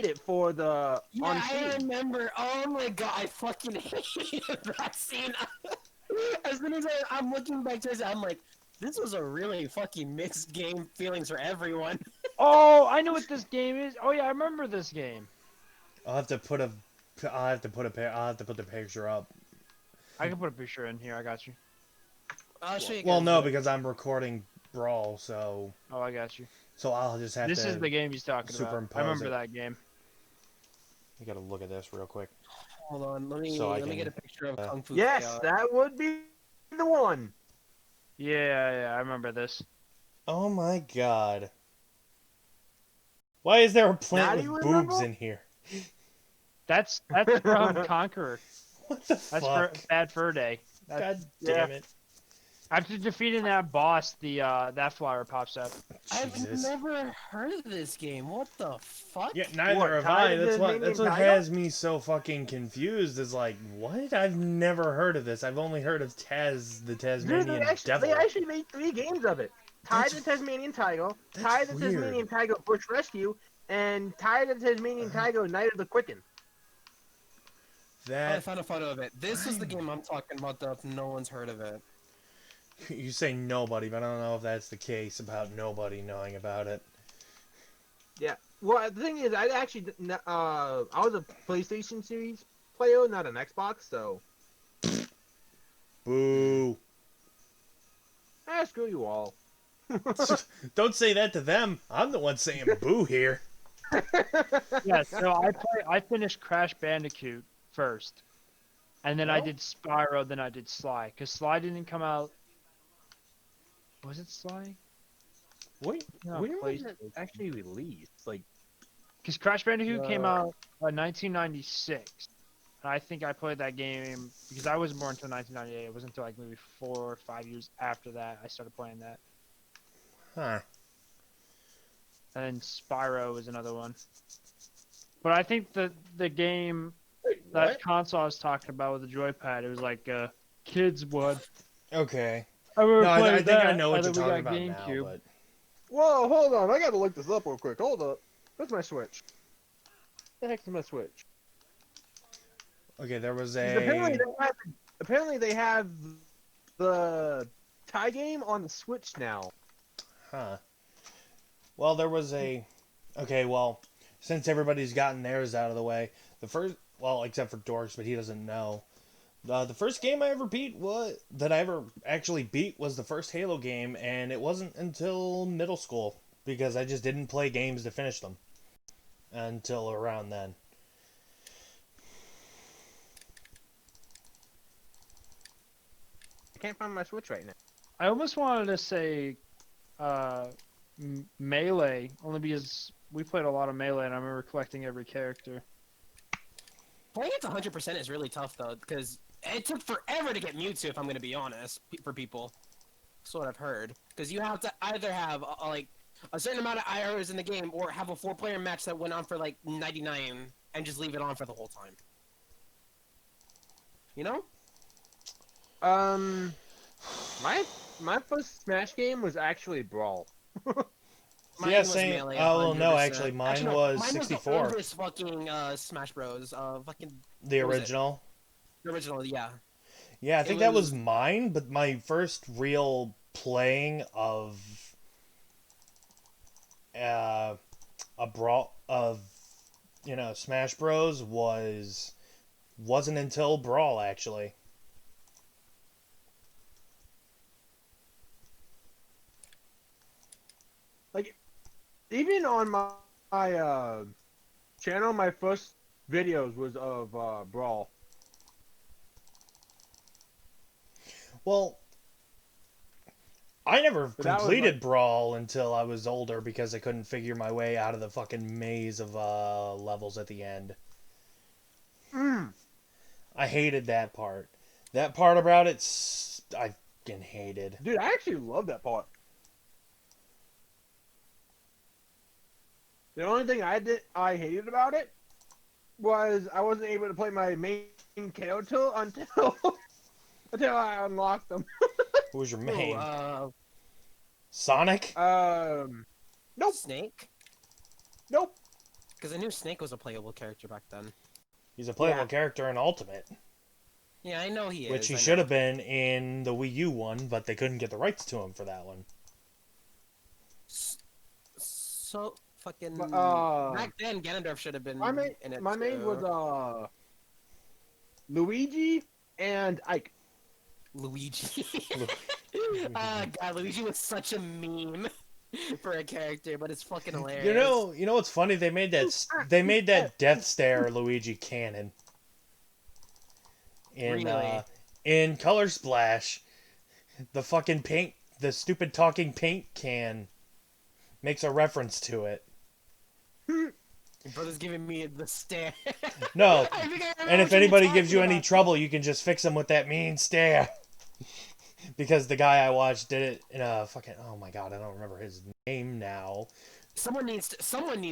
it for the Yeah, on I Steam. remember. Oh my god, I fucking hated that scene. As soon as I'm looking back to it, I'm like, this was a really fucking mixed game feelings for everyone. Oh, I know what this game is. Oh yeah, I remember this game. I'll have to put the picture up. I can put a picture in here. I got you. I'll show you Well, guys no, later. because I'm recording Brawl, so Oh, I got you. I'll just have This to. is the game he's talking about. superimpose I remember it. that game. You gotta look at this real quick. Hold on, let me So I let me get a can, picture of Kung Fu. Yes, Chaos. that would be the one. Yeah, I remember this. Oh my god. Why is there a Now plant you with remember? boobs in here? That's from Conqueror. What the That's fuck? Bad Fur Day. God yeah. damn it. After defeating that boss, the that flower pops up. Jesus. I've never heard of this game. What the fuck? Yeah, neither What, have Ty I. the That's what Tasmanian Tiger? has me so fucking confused. Is like, what? I've never heard of this. I've only heard of Taz, the Dude, Tasmanian devil. they actually made 3 games of it. Ty That's- the Tasmanian Tiger, that's Ty the weird. Tasmanian Tiger Bush Rescue, and Ty the Tasmanian Tiger Night of the Quicken. I That found a photo of it. This is the game I'm talking about, though, if no one's heard of it. you say nobody, but I don't know if that's the case about nobody knowing about it. Yeah. Well, the thing is, I was a PlayStation series player, not an Xbox, so Boo. screw you all. Don't say that to them. I'm the one saying boo here. Yeah, so I finished Crash Bandicoot first, and then I No? did Spyro, then I did Sly, because Sly didn't come out. Was it Sly? Wait, No, When was it PlayStation. actually released? Like, Because Crash Bandicoot came Uh, out in 1996. And I think I played that game because I wasn't born until 1998. It wasn't until like maybe 4 or 5 years after that I started playing that. huh? And then Spyro was another one. But I think the game that What? console I was talking about with the joypad. It was like kids one. Okay. I remember No, playing I think I that, know what and you're then we talking got about now, GameCube. but Whoa, hold on. I gotta look this up real quick. Hold up. Where's my Switch? The heck's my Switch? okay, there was 'Cause a apparently they have the tie game on the Switch now. huh. Well, there was a okay, well, since everybody's gotten theirs out of the way, the first well, except for Dorks, but he doesn't know. The first game I ever beat was that I ever actually beat was the first Halo game, and it wasn't until middle school because I just didn't play games to finish them until around then. I can't find my Switch right now. I almost wanted to say Melee, only because we played a lot of Melee, and I remember collecting every character. Playing it to 100% is really tough though, because it took forever to get Mewtwo. If I'm gonna be honest, for people, that's what I've heard. Because you have to either have like a certain amount of hours in the game, or have a 4-player match that went on for like 99 and just leave it on for the whole time. You know? My first Smash game was actually Brawl. Mine Yeah, was same. Melee, Oh, well, no, 100%. actually, mine no, was mine 64. Was the oldest fucking Smash Bros. Fucking The what was it? original. The original, yeah. Yeah, I think that was was- mine, but my first real playing of a brawl of Smash Bros wasn't until Brawl actually. Even on my channel, my first videos was of Brawl. Well, I never But that was completed like- Brawl until I was older because I couldn't figure my way out of the fucking maze of levels at the end. I hated that part. That part about it, I fucking hated. Dude, I actually love that part. The only thing I hated about it was I wasn't able to play my main character until until I unlocked them. Who was your Ooh, main? Sonic? Nope, Snake? nope. Because I knew Snake was a playable character back then. He's a playable Yeah. character in Ultimate, Yeah, I know he is. which he I should know. have been in the Wii U one, but they couldn't get the rights to him for that one. So fucking. But, back then, Ganondorf should have been My main, in it. my main too. was Luigi and Ike. Luigi. God, Luigi was such a meme for a character, but it's fucking hilarious. You know what's funny? They made that Death Stare Luigi canon in Really? in Color Splash. The fucking paint, the stupid talking paint can makes a reference to it. Your brother's giving me the stare. No, I think I remember and if what you were anybody gives you talking any about. trouble, you can just fix them with that mean stare. Because the guy I watched did it in a fucking oh my god, I don't remember his name now. Someone needs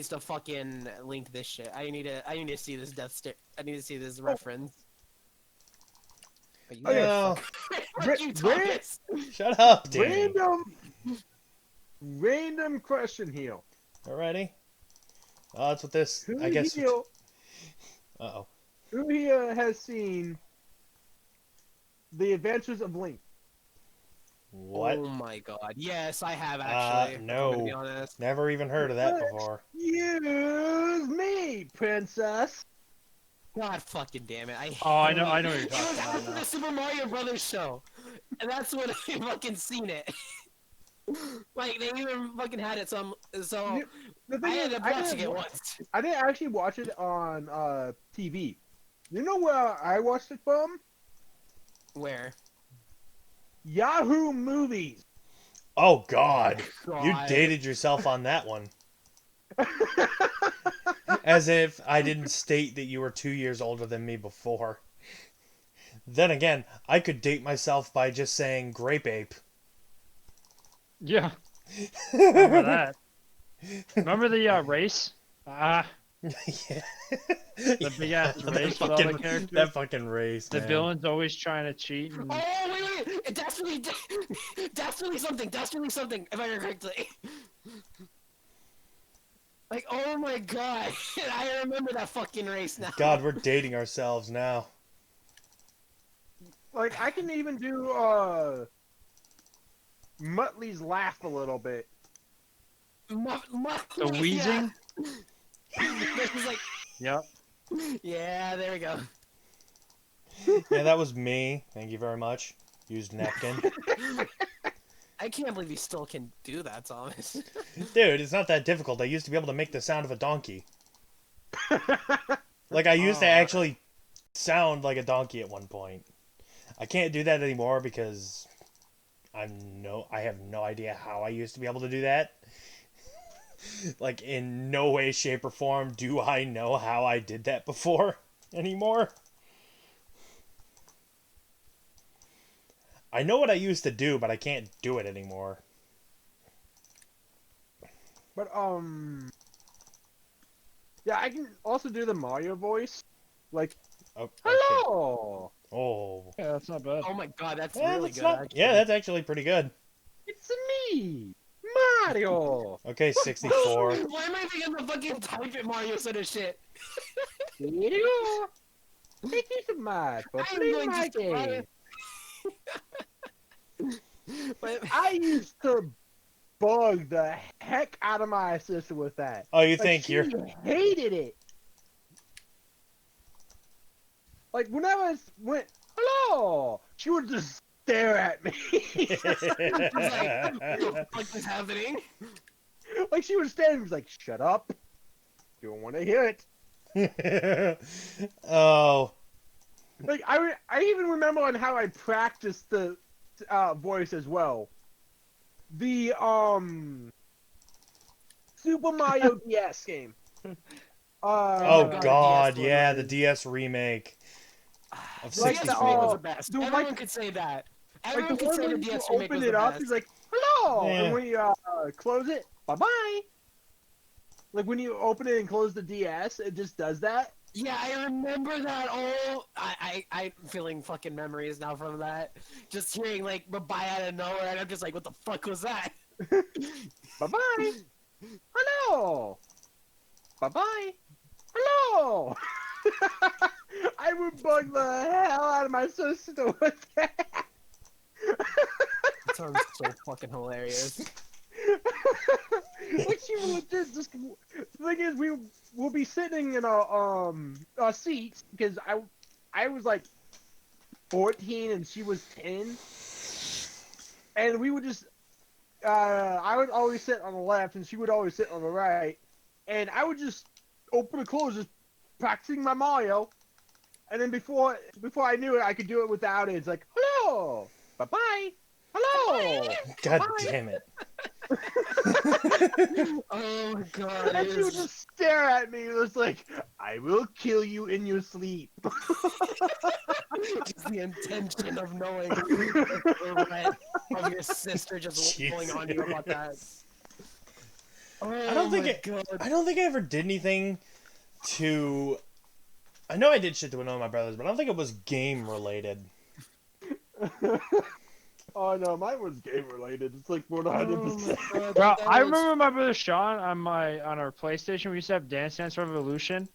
to fucking link this shit. I need to see this death stare. I need to see this reference. But you Oh, yeah. No, Fuck you, Thomas. shut up, Danny. Random question here. Alrighty. That's what this. Who I guess. here, Uh-oh. who here has seen The Adventures of Link? What? Oh my god. Yes, I have actually. no. I'm gonna be honest. Never even heard of that What? before. Excuse me, princess. God fucking damn it. Oh, I know what you're It was talking about after now. the Super Mario Brothers show. And that's when I fucking seen it. Like, they even fucking had it so The I thing is, ended up watching it once. I didn't actually watch it on TV. You know where I watched it from? Where? Yahoo Movies. Oh God. You God. dated yourself on that one. As if I didn't state that you were 2 years older than me before. Then again, I could date myself by just saying grape ape. Yeah, remember that. Remember the race? Yeah. The big ass that race with all the fucking- characters. That fucking race, The man. villain's always trying to cheat. And... Oh wait! That's really something. That's really something. If I remember correctly. Like, oh my god, I remember that fucking race now. God, we're dating ourselves now. Like, I can even do, Muttley's laugh a little bit. The wheezing. This is like, Yep. yeah, there we go. Yeah, that was me. Thank you very much. Used napkin. I can't believe you still can do that, Thomas. Dude, it's not that difficult. I used to be able to make the sound of a donkey. Like, I used to Oh. actually sound like a donkey at one point. I can't do that anymore because I have no idea how I used to be able to do that. Like, in no way, shape, or form do I know how I did that before anymore. I know what I used to do, but I can't do it anymore. But, yeah, I can also do the Mario voice. Like, Oh, okay. hello! Oh. Yeah, that's not bad. Oh my god, that's Yeah, really that's good. not- Actually. yeah, that's actually pretty good. It's me! Mario! Okay, 64. Why am I thinking the fucking type it Mario sort of shit? Here you go! Thank you so much for I'm playing going my to try game. But I used to bug the heck out of my sister with that. Oh, you Like, think she you're... hated it. Like, whenever I went, hello, she would just stare at me. what the fuck is happening? Like, she would stand and was like, shut up. You don't want to hear it. Oh. Like, I even remember on how I practiced the voice as well. The, Super Mario DS game. Oh, God, God, the DS one, yeah, right? the DS remake of Like DS 64. remake was the best. the Everyone like- could say that. Like, Everyone the could one say where the you DS remake open was it the up, best. it's like, hello! Yeah. And when you close it, bye-bye. Like, when you open it and close the DS, it just does that. Yeah, I remember that. Oh, I'm feeling fucking memories now from that. Just hearing like bye out of nowhere, and I'm just like, what the fuck was that? Bye-bye. Hello! Bye-bye. Hello! I would bug the hell out of my sister with that. That sounds so fucking hilarious. Like, she would just the thing is, we'll be sitting in a seat, because I was like 14 and she was 10, and we would just I would always sit on the left and she would always sit on the right, and I would just open and close, just practicing my Mario, and then before I knew it, I could do it without it. It's like, hello, bye-bye, hello. God Bye. damn it. Oh my god. And it she would is- just stare at me. It was like, I will kill you in your sleep. Just the intention of knowing the regret of your sister just going on you about that. Oh I don't think my it- God. I don't think I ever did anything to... I know I did shit to annoy my brothers, but I don't think it was game related. Oh no, mine was game related. It's like 100%. God, Bro, that I was- remember my brother Sean on our PlayStation. We used to have Dance Dance Revolution,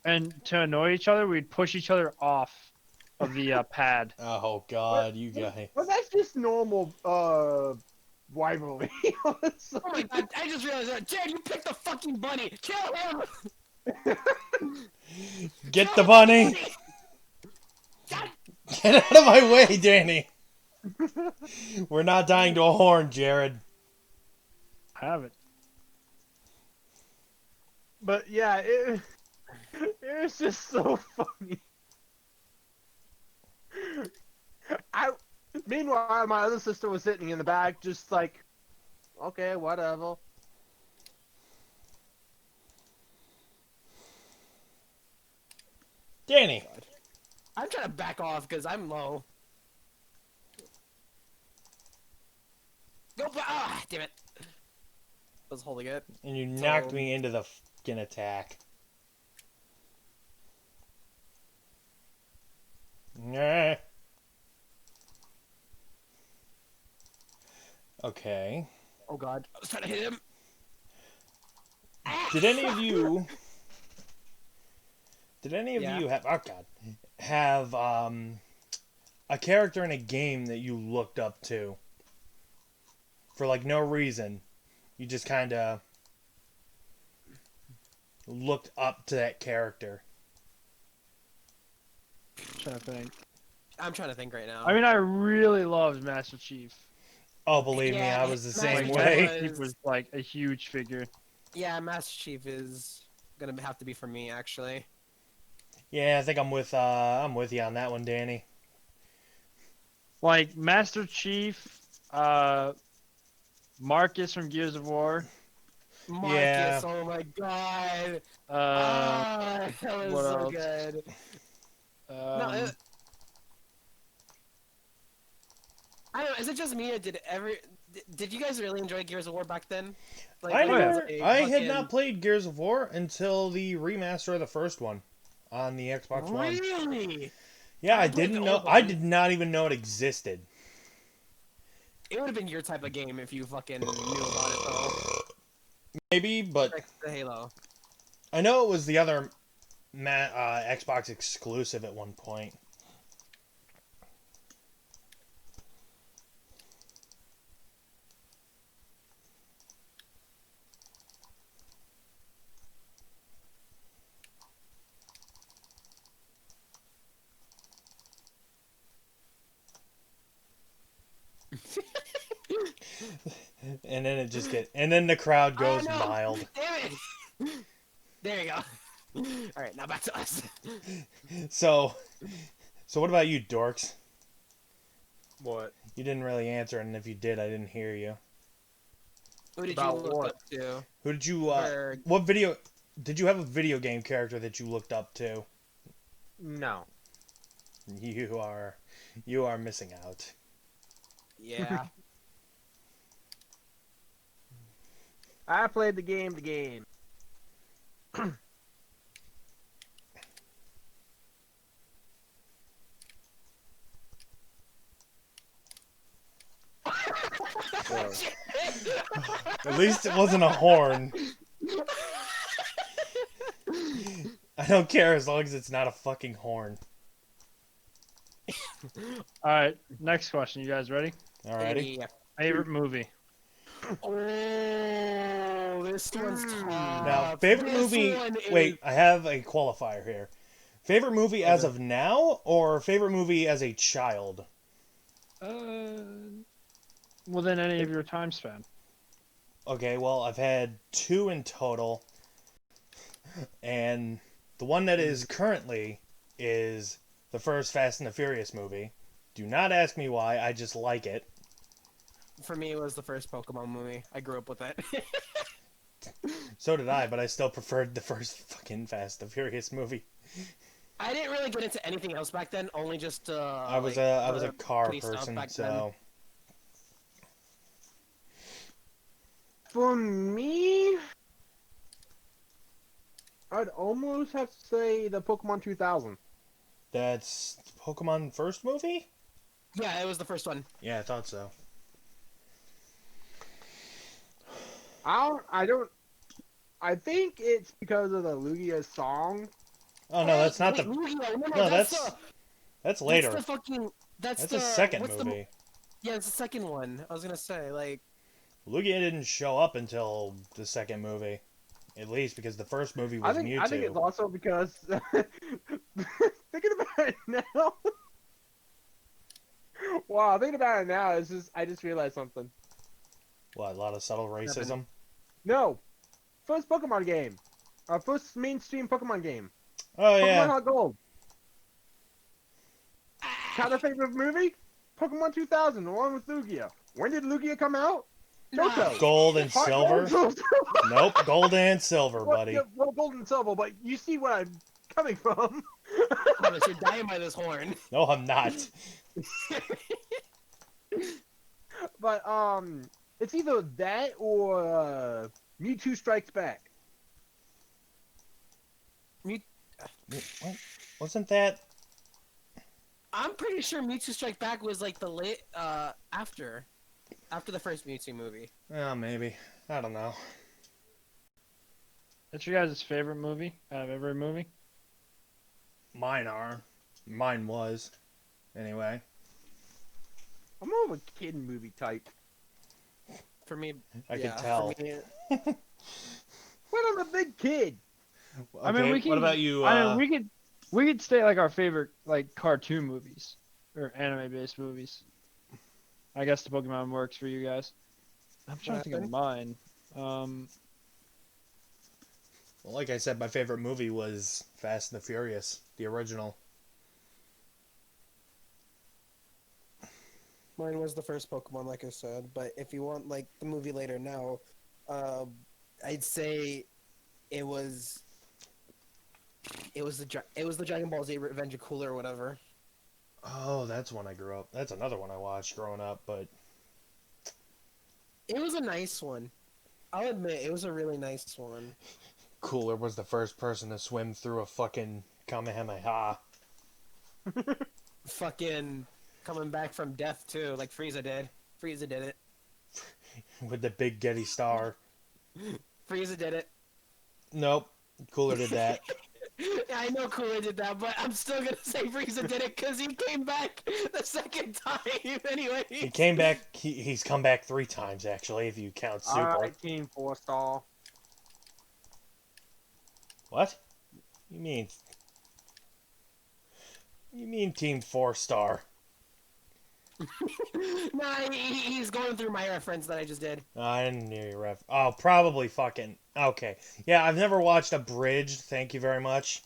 and to annoy each other, we'd push each other off of the pad. Oh, God, you guys. Well, that's just normal rivalry. honestly. Oh my god, I just realized that. Jared, you picked the fucking bunny! Kill him! Get Kill the bunny! God, Get out of my way, Danny! We're not dying to a horn, Jared. I have it. But yeah, it was just so funny. Meanwhile, my other sister was sitting in the back, just like, okay, whatever. Danny. I'm trying to back off because I'm low. Go back! Ah, damn it. I was holding it. And you knocked me into the fucking attack. Yeah. Okay. Oh god, I was trying to hit him. Did any of you? Did any of Yeah. you have? Oh God. Have a character in a game that you looked up to for like no reason? You just kind of looked up to that character. trying to think. I'm trying to think right now. I mean, I really loved Master Chief. Oh, believe me, Yeah, I was the Master same Chief way. Master Chief was like a huge figure. Yeah, Master Chief is gonna have to be for me actually. Yeah, I think I'm with you on that one, Danny. Like Master Chief, Marcus from Gears of War. Marcus, Yeah. oh my god. That was what so else? good. No, Um, I don't know. Is it just me, or did you guys really enjoy Gears of War back then? Like, I when it was never, a I had fucking- not played Gears of War until the remaster of the first one on the Xbox One. Really? Yeah, I I played didn't the know. old I one. did not even know it existed. It would have been your type of game if you fucking knew about it though. Maybe, but Like the Halo. I know it was the other Xbox exclusive at one point. And then and then the crowd goes no. mild. Damn it! There you go. All right, now back to us. So what about you, dorks? What? You didn't really answer, and if you did, I didn't hear you. Who did About you look what? up to? Who did you? Or- What video? Did you have a video game character that you looked up to? No. You are missing out. Yeah. I played the game. At least it wasn't a horn. I don't care as long as it's not a fucking horn. all right, next question. You guys ready? Alrighty. Yeah. Favorite movie? Oh, this one's tough. Now, favorite This movie. one is- Wait, I have a qualifier here. Favorite movie as of now, or favorite movie as a child? Within any of your time span. Okay, well, I've had two in total, and the one that is currently is the first Fast and the Furious movie. Do not ask me why. I just like it. For me, it was the first Pokemon movie. I grew up with it. So did I, but I still preferred the first fucking Fast and the Furious movie. I didn't really get into anything else back then. Only just I was like, a the car police stuff person, back so For me, I'd almost have to say the Pokemon 2000. that's Pokemon first movie? Yeah, it was the first one. Yeah, I thought so. I think it's because of the Lugia song. Oh no, that's not Wait, the. Lugia, No, that's later. That's the fucking. That's That's the the second what's movie. Yeah, it's the second one. I was gonna say like. Lugia didn't show up until the second movie, at least because the first movie was I think it's Mewtwo. also because thinking about it now. Wow, thinking about it now, I just realized something. What, a lot of subtle racism? No, first Pokemon game, first mainstream Pokemon game, Oh Pokemon yeah, Heart Gold. Kind of favorite movie? Pokemon 2000, the one with Lugia. When did Lugia come out? Johto. gold and Heart silver. Gold. Nope, gold and silver, Well, buddy. yeah, well, gold and silver, but you see where I'm coming from. Thomas, you're dying by this horn. No, I'm not. But it's either that or Mewtwo Strikes Back. What? Wasn't that? I'm pretty sure Mewtwo Strike Back was like the late after the first Mewtwo movie. Yeah, maybe. I don't know. That's your guys' favorite movie out of every movie? Mine are. Mine was. Anyway. I'm more of a kid movie type. For me, I yeah, could tell. For me, But I'm a big kid. I mean, Okay, we can. what about you? I mean, we could state like our favorite like cartoon movies or anime-based movies. I guess the Pokemon works for you guys. I'm trying to think of mine. Well, like I said, my favorite movie was Fast and the Furious, the original. mine was the first Pokemon, like I said. But if you want like the movie later now, I'd say it was the Dragon Ball Z Revenge of Cooler or whatever. Oh, that's one I grew up. That's another one I watched growing up, but It was a nice one. I'll admit it was a really nice one. Cooler was the first person to swim through a fucking Kamehameha. Fucking coming back from death too, like Frieza did. Frieza did it. With the big Getty star. Frieza did it. Nope. Cooler did that. I know Cooler did that, but I'm still gonna say Frieza did it because he came back the second time anyway. He came back. He's come back 3 times, actually, if you count Super. Alright, Team 4-star. What? You mean Team 4-star? Nah, he's going through my reference that I just did. I didn't hear your ref. Oh, probably fucking. Okay. Yeah, I've never watched Abridged. Thank you very much.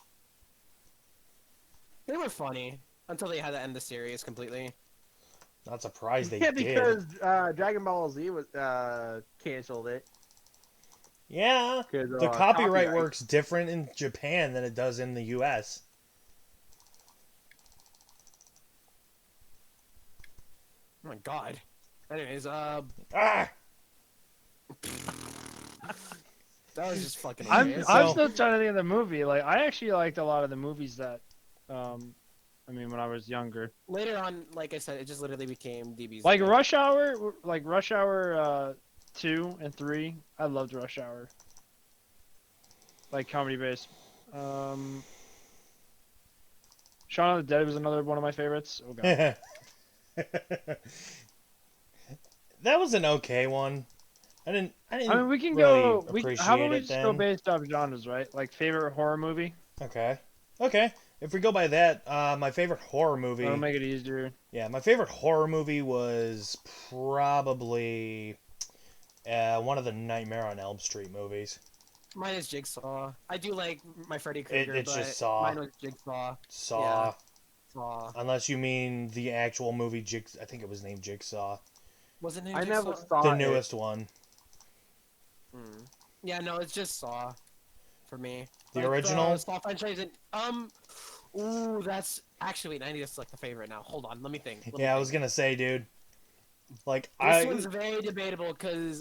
They were funny until they had to end the series completely. Not surprised they Yeah, did. because Dragon Ball Z was canceled it. Yeah, 'Cause, the copyright works different in Japan than it does in the U.S. Oh my god. Anyways, Ah! that was just fucking I'm hilarious. So- still trying to think of the movie. Like I actually liked a lot of the movies that, I mean, when I was younger. Later on, like I said, it just literally became DBZ. Like Rush Hour 2 and 3. I loved Rush Hour. Like comedy based. Shaun of the Dead was another one of my favorites. Oh god. That was an okay one. I didn't I mean, we can really go. appreciate How about we it just go then. based off genres, right? Like favorite horror movie. Okay. If we go by that, my favorite horror movie. That'll make it easier. Yeah, my favorite horror movie was probably one of the Nightmare on Elm Street movies. Mine is Jigsaw. I do like my Freddy Krueger, It's but just Saw. mine was Jigsaw. Saw. Saw. Unless you mean the actual movie I think it was named Jigsaw. Was it named I Jigsaw? never saw The it. newest one. Yeah, no, it's just Saw for me. The Like, original? Saw franchise. Ooh, that's actually. Wait, I need to select the favorite now. Hold on, let me think. Yeah, I was gonna say, dude. Like This one's very debatable because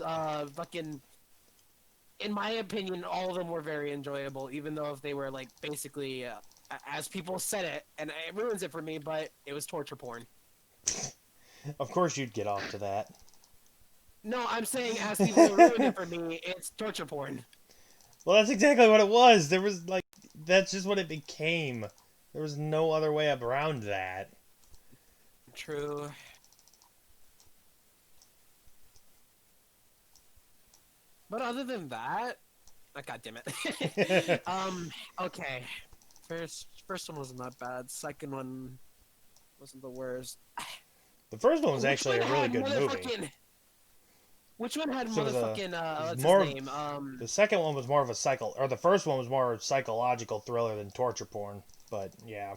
fucking. In my opinion, all of them were very enjoyable, even though if they were like basically, as people said it, and it ruins it for me, but it was torture porn. of course you'd get off to that. No, I'm saying as people ruined it for me, it's torture porn. Well, that's exactly what it was. There was like that's just what it became. There was no other way around that. True. But other than that, oh, god damn it. Okay. First one wasn't that bad. Second one wasn't the worst. The first one was Which actually a one really had good movie. Which one had So what's more- his name? The second one was more of the first one was more psychological thriller than torture porn. But yeah,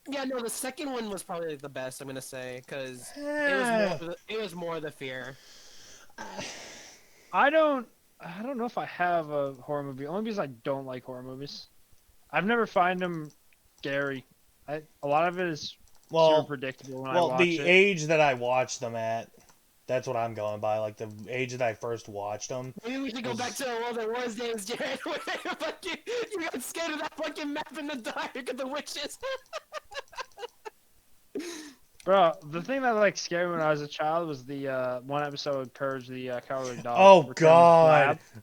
Yeah, no, the second one was probably the best. I'm gonna say because Eh. it was more the fear. I don't know if I have a horror movie. Only because I don't like horror movies. I've never find them scary. A lot of it is super well, predictable when I well, watch the it. age that I watched them at, That's what I'm going by. Like the age that I first watched them. Maybe we should go back to the World at Wars days, Jared. Where you got scared of that fucking map in the dark of the witches. Bro, the thing that like scared me when I was a child was the one episode, Courage the Cowardly Dog. Oh Return of the God! Slab.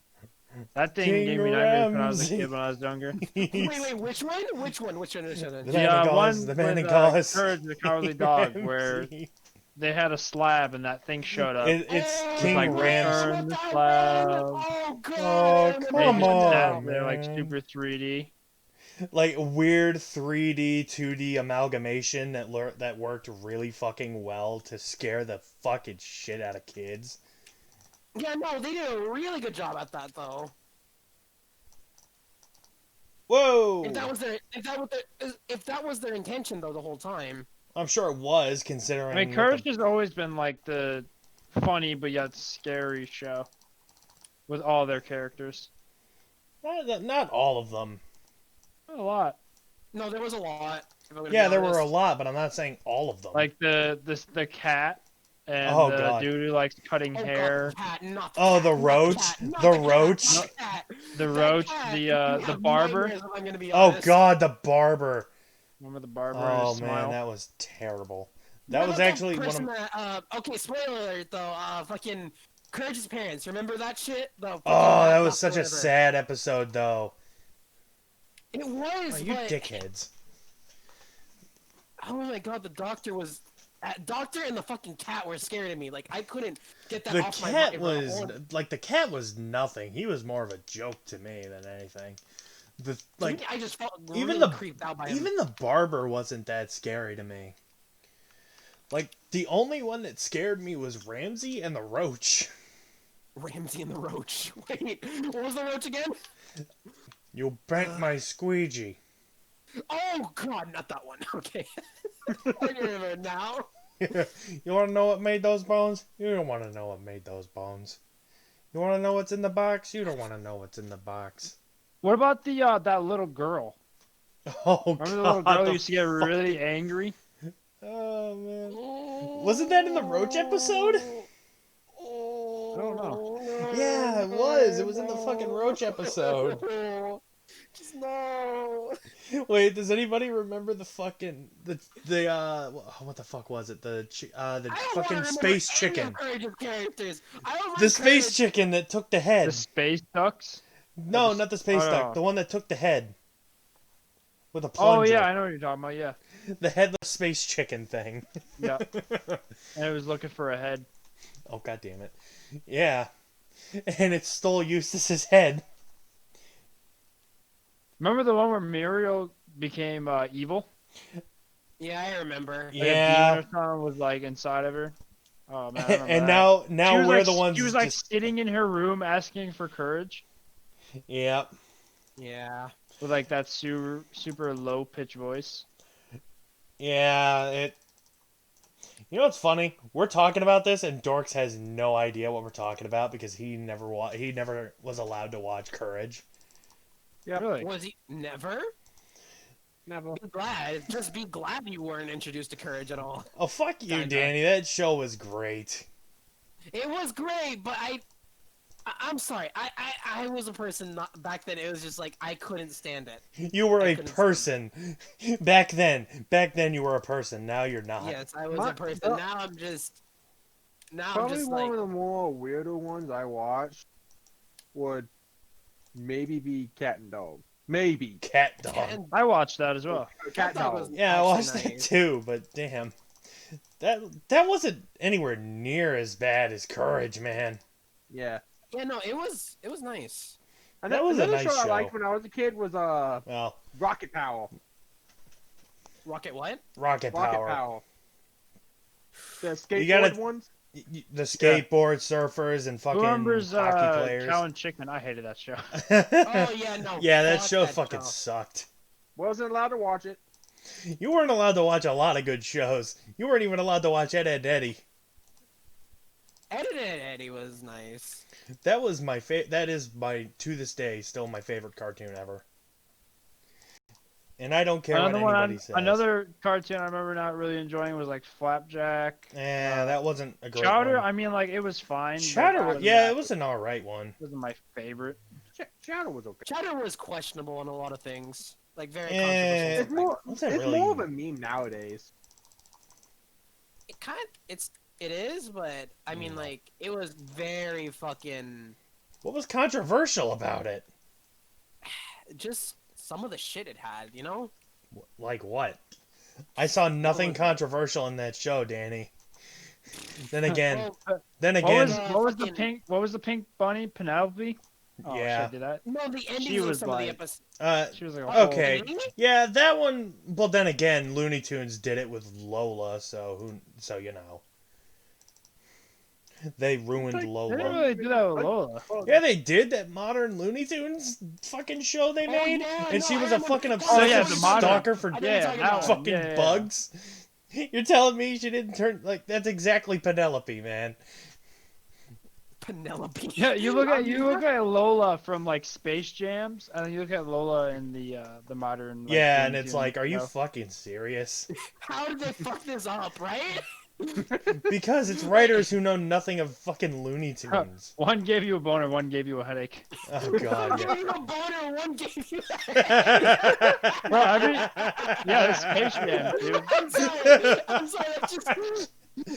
That thing King gave me nightmares when I was a Ramsay. kid when I was younger. Wait, which one? Which one? Which one? Which one? The The man in one gauze. The man in with gauze. Courage the Cowardly King Dog, where Ramsay. they had a slab and that thing showed up. It's Oh, King like, Ramsay. Return the Slab. Oh god! Oh, I remember come Maybe that that, on, now. they're like man. super 3D. Like weird 3D, 2D amalgamation that worked really fucking well to scare the fucking shit out of kids. Yeah, no, they did a really good job at that though. Whoa! If that was their intention though the whole time. I'm sure it was, considering. I mean, what Courage the- has always been like the funny but yet scary show with all their characters. Not all of them. Not a lot. No, there was a lot. if I'm gonna Yeah, be there were a honest. lot, but I'm not saying all of them. Like the cat and Oh, the God. dude who likes cutting Oh, God, hair. the cat, not the Oh, cat, the not roach? cat, not The cat, roach? not cat. The That roach, cat, the you have barber. nightmares, if I'm gonna be Oh honest. God, the barber. Remember the barber Oh and man, his smile? that was terrible. What That was about actually one of. person that, okay, spoiler alert though. Fucking Courage's parents. Remember that shit? The fucking Oh, that Mad was Dog such a whatever. sad episode, though. It was. Oh, you but, dickheads. oh my god, the doctor was. Doctor and the fucking cat were scared of me. Like I couldn't get that The off my cat mind. for a was whole- like the cat was nothing. He was more of a joke to me than anything. The like I just felt even really the creeped out by him. even the barber wasn't that scary to me. Like the only one that scared me was Ramsey and the roach. Ramsey and the roach. Wait, what was the roach again? You bent my squeegee. Oh god, not that one. Okay. I remember it now. You want to know what made those bones? You don't want to know what made those bones. You want to know what's in the box? You don't want to know what's in the box. What about the that little girl? Oh Remember the God! little girl the who used to get fucking- really angry? Oh man! Wasn't that in the roach episode? I don't know. Yeah, it was. It was in the fucking roach episode. Just no. Wait, does anybody remember the fucking what the fuck was it? The I don't fucking wanna remember space any of chicken. Courage's characters. I don't The like space Courage. chicken that took the head. The space ducks? No, not the space oh, duck. no. The one that took the head. With a Oh plunger. yeah, I know what you're talking about. Yeah, The headless space chicken thing. yeah. And it was looking for a head. Oh god damn it. Yeah. And it stole Eustace's head. Remember the one where Muriel became evil? Yeah, I remember. Like, a Yeah. demon or something was like inside of her. Oh man, I remember And that. now She was, we're like, the ones She was like just sitting in her room asking for courage yeah. Yeah. with like that super low pitch voice. Yeah, it. You know what's funny? We're talking about this, and Dorks has no idea what we're talking about because he never was allowed to watch Courage. Yeah, really. Was he never? Never. Be glad. Just be glad you weren't introduced to Courage at all. Oh fuck you, Kinda. Danny! That show was great. It was great, but I'm sorry. I was a person not, back then. It was just like I couldn't stand it. You were I a couldn't person back then. Back then, you were a person. Now you're not. Yes, I was My- a person. Now I'm just. Now I'm Probably just one like. of the more weirder ones I watched would maybe be Cat and Dog. Maybe. Cat dog. And I watched that as well. Cat Dog Dog. was Yeah, I actually watched that nice. too, but damn, that wasn't anywhere near as bad as Courage, man. Yeah. Yeah, no, it was nice. And That was a another nice show I show. liked when I was a kid was Well, Rocket Power. Rocket what? Rocket Rocket Power. Power. The You skateboard gotta- ones. The skateboard surfers and fucking Who remembers hockey players. Cow and Chicken? I hated that show. Oh yeah, no. Yeah, that fuck show fucking show. sucked. Wasn't allowed to watch it. You weren't allowed to watch a lot of good shows. You weren't even allowed to watch Ed, Ed, Eddie. Edited Eddie was nice. That was that is to this day still my favorite cartoon ever. and I don't care what anybody says. Another cartoon I remember not really enjoying was like Flapjack. That wasn't a great Chowder. one. I mean, like it was fine. Chowder, yeah, it was an alright one. It wasn't my favorite. Chowder was okay. Chowder was questionable on a lot of things, like very Eh, controversial. It's more of a meme nowadays. It is, but I mean, like, it was very fucking. What was controversial about it? Just some of the shit it had, you know? Like what? I saw nothing controversial in that show, Danny. Then again, What was the pink bunny? Penelope? Oh, yeah. should I do that? No, the endings She of was some of the like- episodes. She was like a okay. Really? Yeah, that one. Well, then again, Looney Tunes did it with Lola, so you know. They ruined They didn't Lola. really do that with Lola. Yeah, they did that modern Looney Tunes fucking show they made, yeah, and no, she I was a remember- fucking Oh, obsessive yeah, the modern- stalker for I know what you're talking about. fucking Yeah, yeah. bugs. You're telling me she didn't turn like that's exactly Penelope, man. Penelope. Yeah, you look at Lola from like Space Jams, and then you look at Lola in the modern. Like, Yeah, Looney and it's Tunes like, are you show. fucking serious? How did they fuck this up, right? Because it's writers who know nothing of fucking Looney Tunes. One gave you a boner, one gave you a headache. Oh god, Gave you a boner, one gave you yeah. Bro, yeah, it's Space Jam, dude. I'm sorry.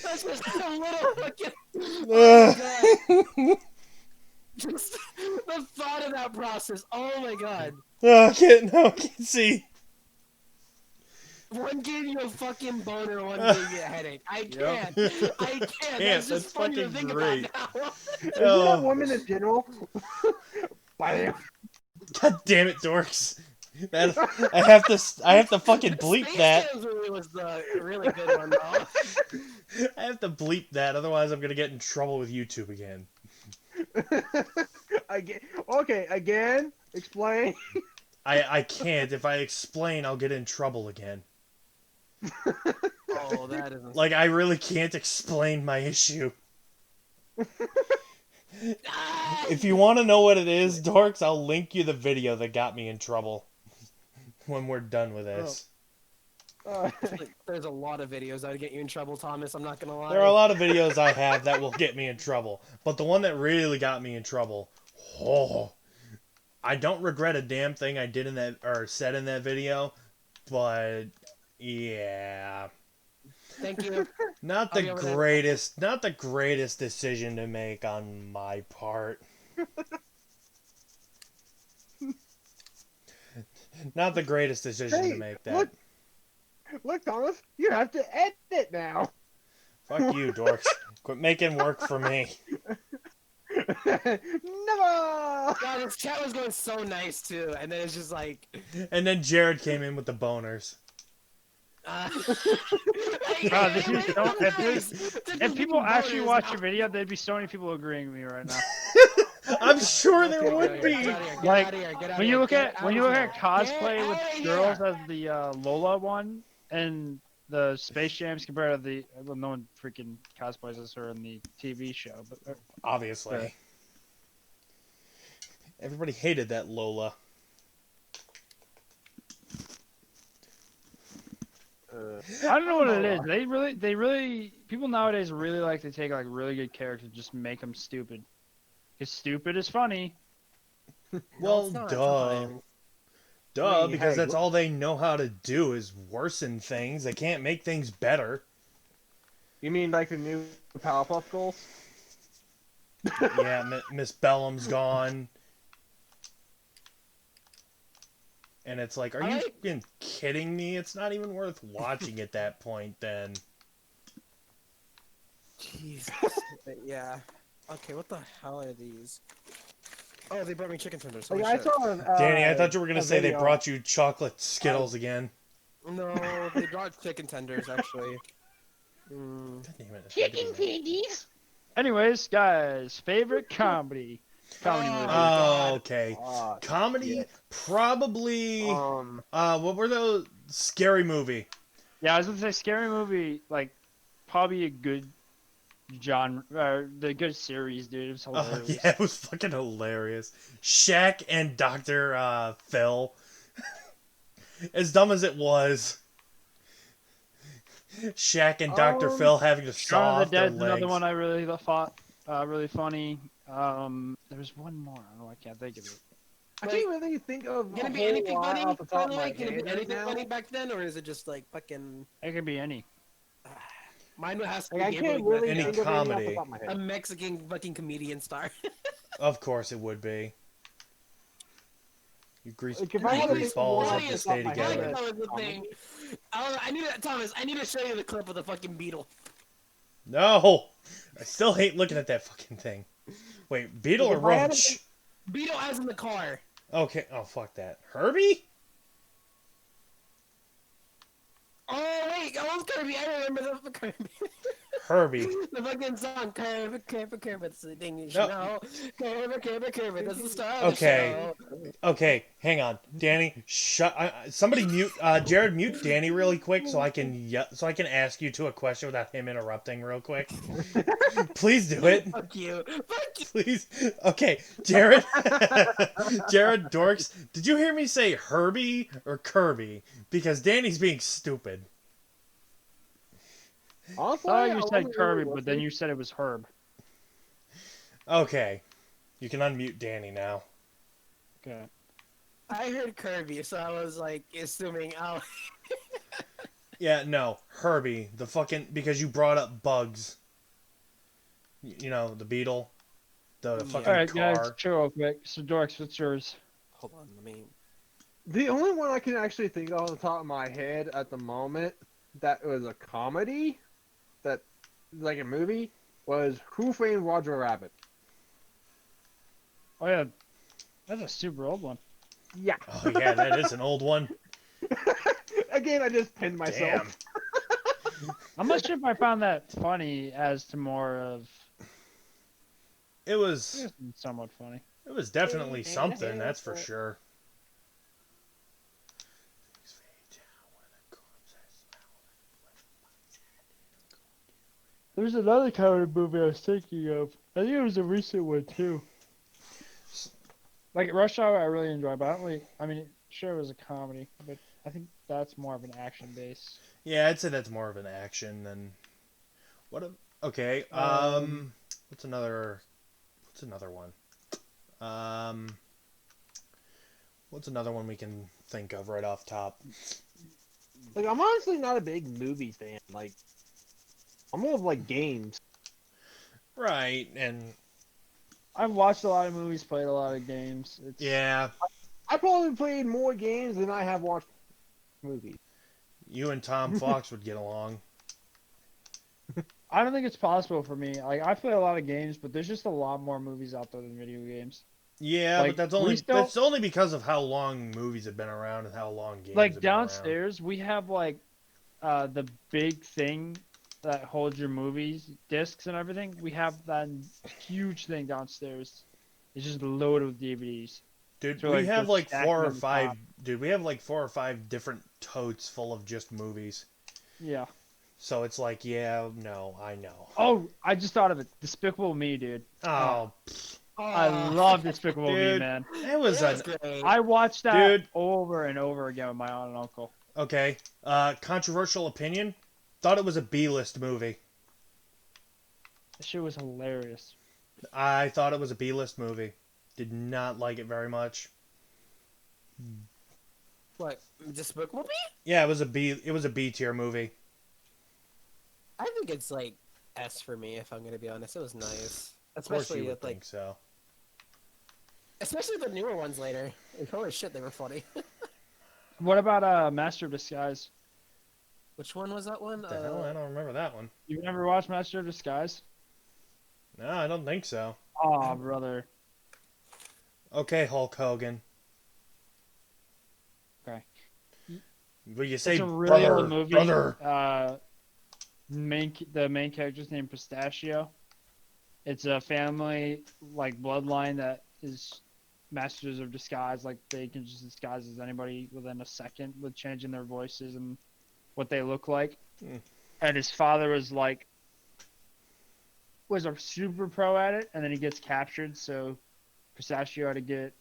That's just a little fucking. Just the thought of that process. Oh my god. Oh, I can't see. One gave you a fucking boner, one gave you a headache. I can't. I can't. That's just funny to fucking think great. about now. Isn't that woman in general? Bam. God damn it, dorks! That, I have to fucking bleep Space that. Jam movie was the really good one, though. I have to bleep that, otherwise I'm gonna get in trouble with YouTube again. Again. Explain. I can't. If I explain, I'll get in trouble again. Oh, that isn't. Like, I really can't explain my issue. Ah! If you want to know what it is, dorks, I'll link you the video that got me in trouble when we're done with this. There's a lot of videos that would get you in trouble, Thomas. I'm not gonna lie. There are a lot of videos I have that will get me in trouble, but the one that really got me in trouble, I don't regret a damn thing I did in that or said in that video, but yeah, Thank you. not I'll the be over there. greatest decision to make on my part. Not the greatest decision to make that. Look, Thomas, you have to edit now. Fuck you, dorks. Quit making work for me. Never. God, this chat was going so nice too, and then it's just like. And then Jared came in with the boners. Bro, if people actually watch your video, there'd be so many people agreeing with me right now. I'm sure there would be. Like, when you look at cosplay with girls as the Lola one and the Space Jams compared to the no one freaking cosplays as her in the TV show, but Obviously. Yeah. Everybody hated that Lola. I don't know what it is. They really people nowadays really like to take like really good characters and just make them stupid. Because stupid is funny. Well, it's not, duh. sometimes. Duh, Wait, because hey, that's all they know how to do is worsen things. They can't make things better. You mean like the new Powerpuff Girls? Yeah, Miss Bellum's gone. And it's like, are you fucking kidding me? It's not even worth watching at that point, then. Jesus. Yeah. Okay, what the hell are these? Oh, they brought me chicken tenders. Holy Like, I shit. saw. Danny, I thought you were going a to say they video. brought you chocolate Skittles again. No, they brought chicken tenders actually. Mm. God damn it. Chicken fingies. Anyways, guys, favorite comedy movie. Oh, okay. Ah, Comedy, yeah. probably. Um. What were those? Scary movie. Yeah, I was gonna say scary movie, like probably a good genre, the good series, dude. It was Oh, hilarious. yeah, it was fucking hilarious. Shaq and Dr. Phil. As dumb as it was, Shaq and Dr. Phil having to saw Shaun of off the their Dead's another legs. one I really thought really funny. There's one more. I don't know. I can't think of it. I can't really think of Can a it be whole anything lot funny? off the By top the of my way, can it head be right anything now. funny back then, or is it just like fucking? It could be any. Mine has to Like, I be can't Gabriel really Any think of any off the comedy. top of my a head. Mexican fucking comedian star. Of course it would be. You grease, Like, if you I had to grease think of balls one have off to the top stay of my I head, together. like that was the comedy. thing. I need to, Thomas. I need to show you the clip of the fucking beetle. No! I still hate looking at that fucking thing. Wait, beetle or If I had to roach? Beetle as in the car. Okay, oh fuck that. Herbie? Oh wait, oh it's Kirby. I remember the Kirby. Herbie. The fucking song, Kirby, Kirby, Kirby. It's the thing you should No. know. Kirby, Kirby, Kirby. That's the star of Okay. the show. Okay, hang on. Danny, shut somebody mute Jared, mute Danny really quick so I can so I can ask you a question without him interrupting real quick. Please do it. Fuck you. Fuck you. Please. Okay, Jared. Jared Dorks, did you hear me say Herbie or Kirby? Because Danny's being stupid. Honestly, I thought you I said wasn't Kirby, really but then you said it was Herb. Okay. You can unmute Danny now. Okay. I heard Kirby, so I was like assuming. Oh, Yeah, no, Herbie, the fucking because you brought up Bugs. You know, the beetle, the fucking All right, car. guys, chill real quick. So, Dorks, what's yours? hold on. Let me. The only one I can actually think of off the top of my head at the moment that was a comedy, that like a movie, was Who Framed Roger Rabbit. Oh yeah, that's a super old one. Yeah. Oh yeah, that is an old one. Again, I just pinned myself. Damn. I'm not sure if I found that funny as to more of. It was It's somewhat funny. definitely something, that's for sure. There's another comedy movie I was thinking of. I think it was a recent one too. Like Rush Hour, I really enjoy, but I don't really. I mean, sure it was a comedy, but I think that's more of an action base. Yeah, I'd say that's more of an action than what a okay. What's another one? What's another one we can think of right off top? Like, I'm honestly not a big movie fan. Like, I'm more of like games. Right, and I've watched a lot of movies, played a lot of games. It's, yeah, I probably played more games than I have watched movies. you and Tom Fox would get along. I don't think it's possible for me. Like I play a lot of games, but there's just a lot more movies out there than video games. Yeah, Like, but that's we only still- that's only because of how long movies have been around and how long games Like have been around. downstairs, we have like the big thing that holds your movies, discs and everything. We have that huge thing downstairs. It's just loaded with DVDs. Dude, So, we like, have they're like stacked four or on the five. top. Dude, we have like 4 or 5 different totes full of just movies. Yeah. So it's like, yeah, no, I know. Oh, I just thought of it. Despicable Me, dude. Oh, I love Despicable Me, Dude. man. it was That's an great. I watched that Dude. over and over again with my aunt and uncle. okay. Controversial opinion. Thought it was a B-list movie. That shit was hilarious. I thought it was a B-list movie. Did not like it very much. What? Despicable Me? Yeah, it was a B. It was a B tier movie. I think it's like S for me, if I'm gonna be honest. It was nice, Of course, especially you would with like, think so. especially the newer ones later. Like, holy shit, they were funny. What about Master of Disguise? Which one was that one? What the hell? I don't remember that one. You never watched Master of Disguise? No, I don't think so. Oh, brother. Okay, Hulk Hogan. Okay. Will you say It's a really brother? old movie. Brother. The main character's named Pistachio. It's a family like bloodline that is masters of disguise. Like they can just disguise as anybody within a second with changing their voices and what they look like. Hmm. And his father was a super pro at it, and then he gets captured. So Pistachio had to get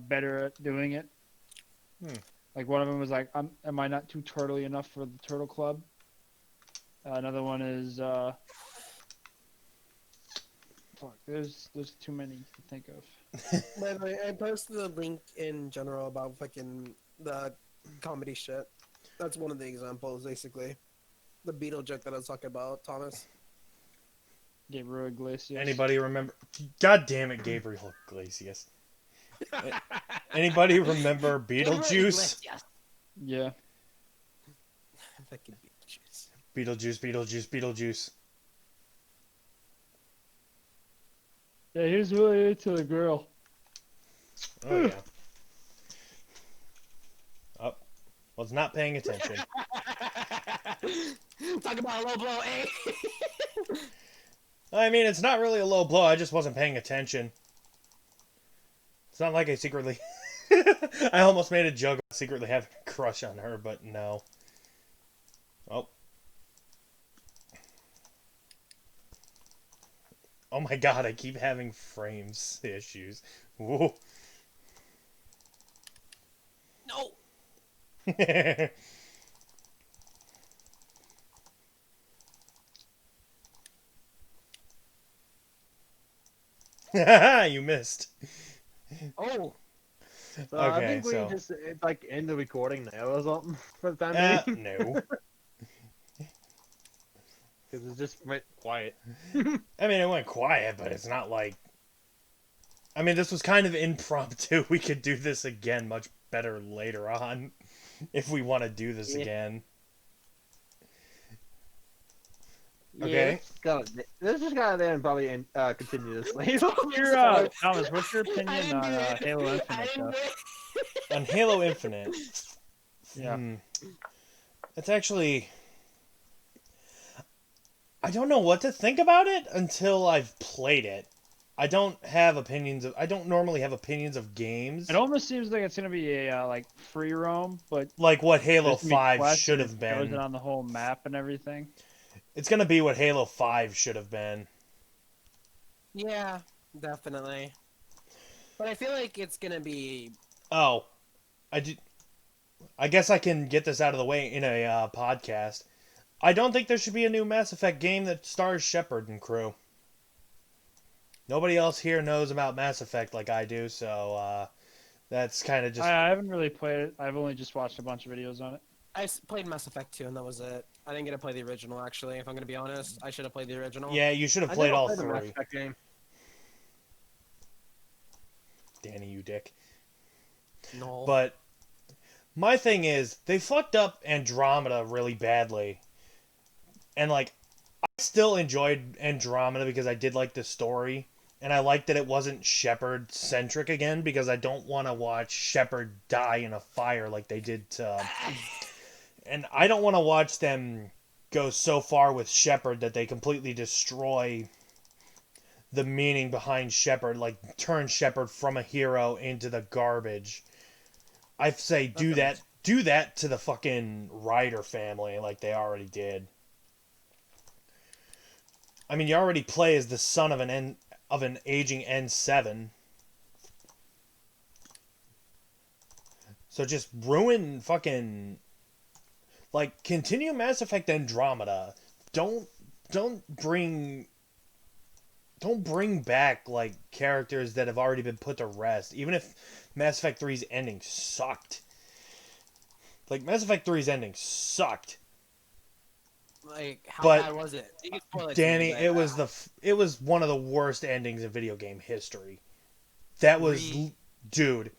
better at doing it. Hmm. Like one of them was like, "Am I not too turtly enough for the Turtle Club?" Another one is fuck. There's too many to think of. By the way, I posted a link in general about fucking the comedy shit. That's one of the examples, basically. The Beetle joke that I was talking about, Thomas. Gabriel Iglesias. Anybody remember? God damn it, Gabriel Iglesias. Anybody remember Beetlejuice? Yeah. Fucking Beetlejuice. Beetlejuice. Yeah, he was really into the girl. Oh yeah. Oh, was not paying attention. Talk about a low blow, eh? I mean, it's not really a low blow. I just wasn't paying attention. It's not like I secretly. I almost made a joke about secretly having a crush on her, but no. Oh. Oh my god, I keep having frames issues. Whoa. No. You missed. Oh. So I Okay, think we so- just like end the recording now or something for the time being. No. Because it just went quiet. I mean, it went quiet, but it's not like... I mean, this was kind of impromptu. We could do this again much better later on. If we want to do this Yeah. again. Yeah, Okay. let's just go there and probably continue this later. Thomas, what's your I opinion didn't on do it. Halo I Infinite? didn't do it. On Halo Infinite. Yeah. It's actually... I don't know what to think about it until I've played it. I don't have opinions of... I don't normally have opinions of games. It almost seems like it's gonna be a like free roam, but Like what Halo there's gonna be 5 quests should and have it shows been. it on the whole map and everything. It's gonna be what Halo 5 should have been. Yeah, definitely. But I feel like it's gonna be. Oh, I guess I can get this out of the way in a podcast. I don't think there should be a new Mass Effect game that stars Shepard and crew. Nobody else here knows about Mass Effect like I do, so that's kind of just... I haven't really played it. I've only just watched a bunch of videos on it. I played Mass Effect 2 and that was it. I didn't get to play the original, actually. If I'm gonna be honest, I should have played the original. Yeah, you should have I played never all played the Mass three. Effect game. Danny, you dick. No. But my thing is, they fucked up Andromeda really badly. And, like, I still enjoyed Andromeda because I did like the story. And I liked that it wasn't Shepard-centric again because I don't want to watch Shepard die in a fire like they did to... And I don't want to watch them go so far with Shepard that they completely destroy the meaning behind Shepard, like turn Shepard from a hero into the garbage. I say do that to the fucking Ryder family like they already did. I mean, you already play as the son of an aging N7. So just ruin fucking... Like, continue Mass Effect Andromeda. Don't bring back, like, characters that have already been put to rest. Even if Mass Effect 3's ending sucked. Like, Mass Effect 3's ending sucked. Like, how But, bad was it? You can spoil it to me, Danny, but, it was one of the worst endings in video game history. That was... Dude.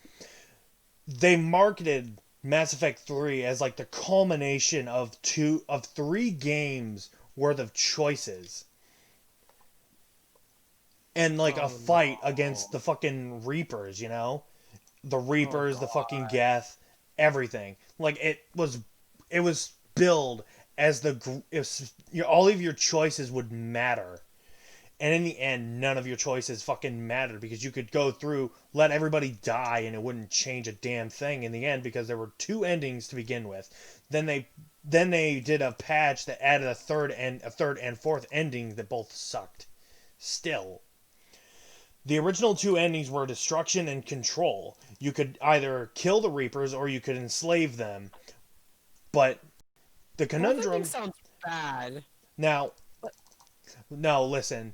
They marketed Mass Effect 3 as like the culmination of 3 games worth of choices. And like a fight against the fucking Reapers, you know? The Reapers, the fucking Geth, everything. Like it was billed as all of your choices would matter. And in the end, none of your choices fucking mattered because you could go through, let everybody die, and it wouldn't change a damn thing in the end because there were 2 endings to begin with. Then they did a patch that added a third and fourth ending that both sucked. Still. The original two endings were destruction and control. You could either kill the Reapers or you could enslave them. But the Both conundrum endings sounds bad. now, no, listen.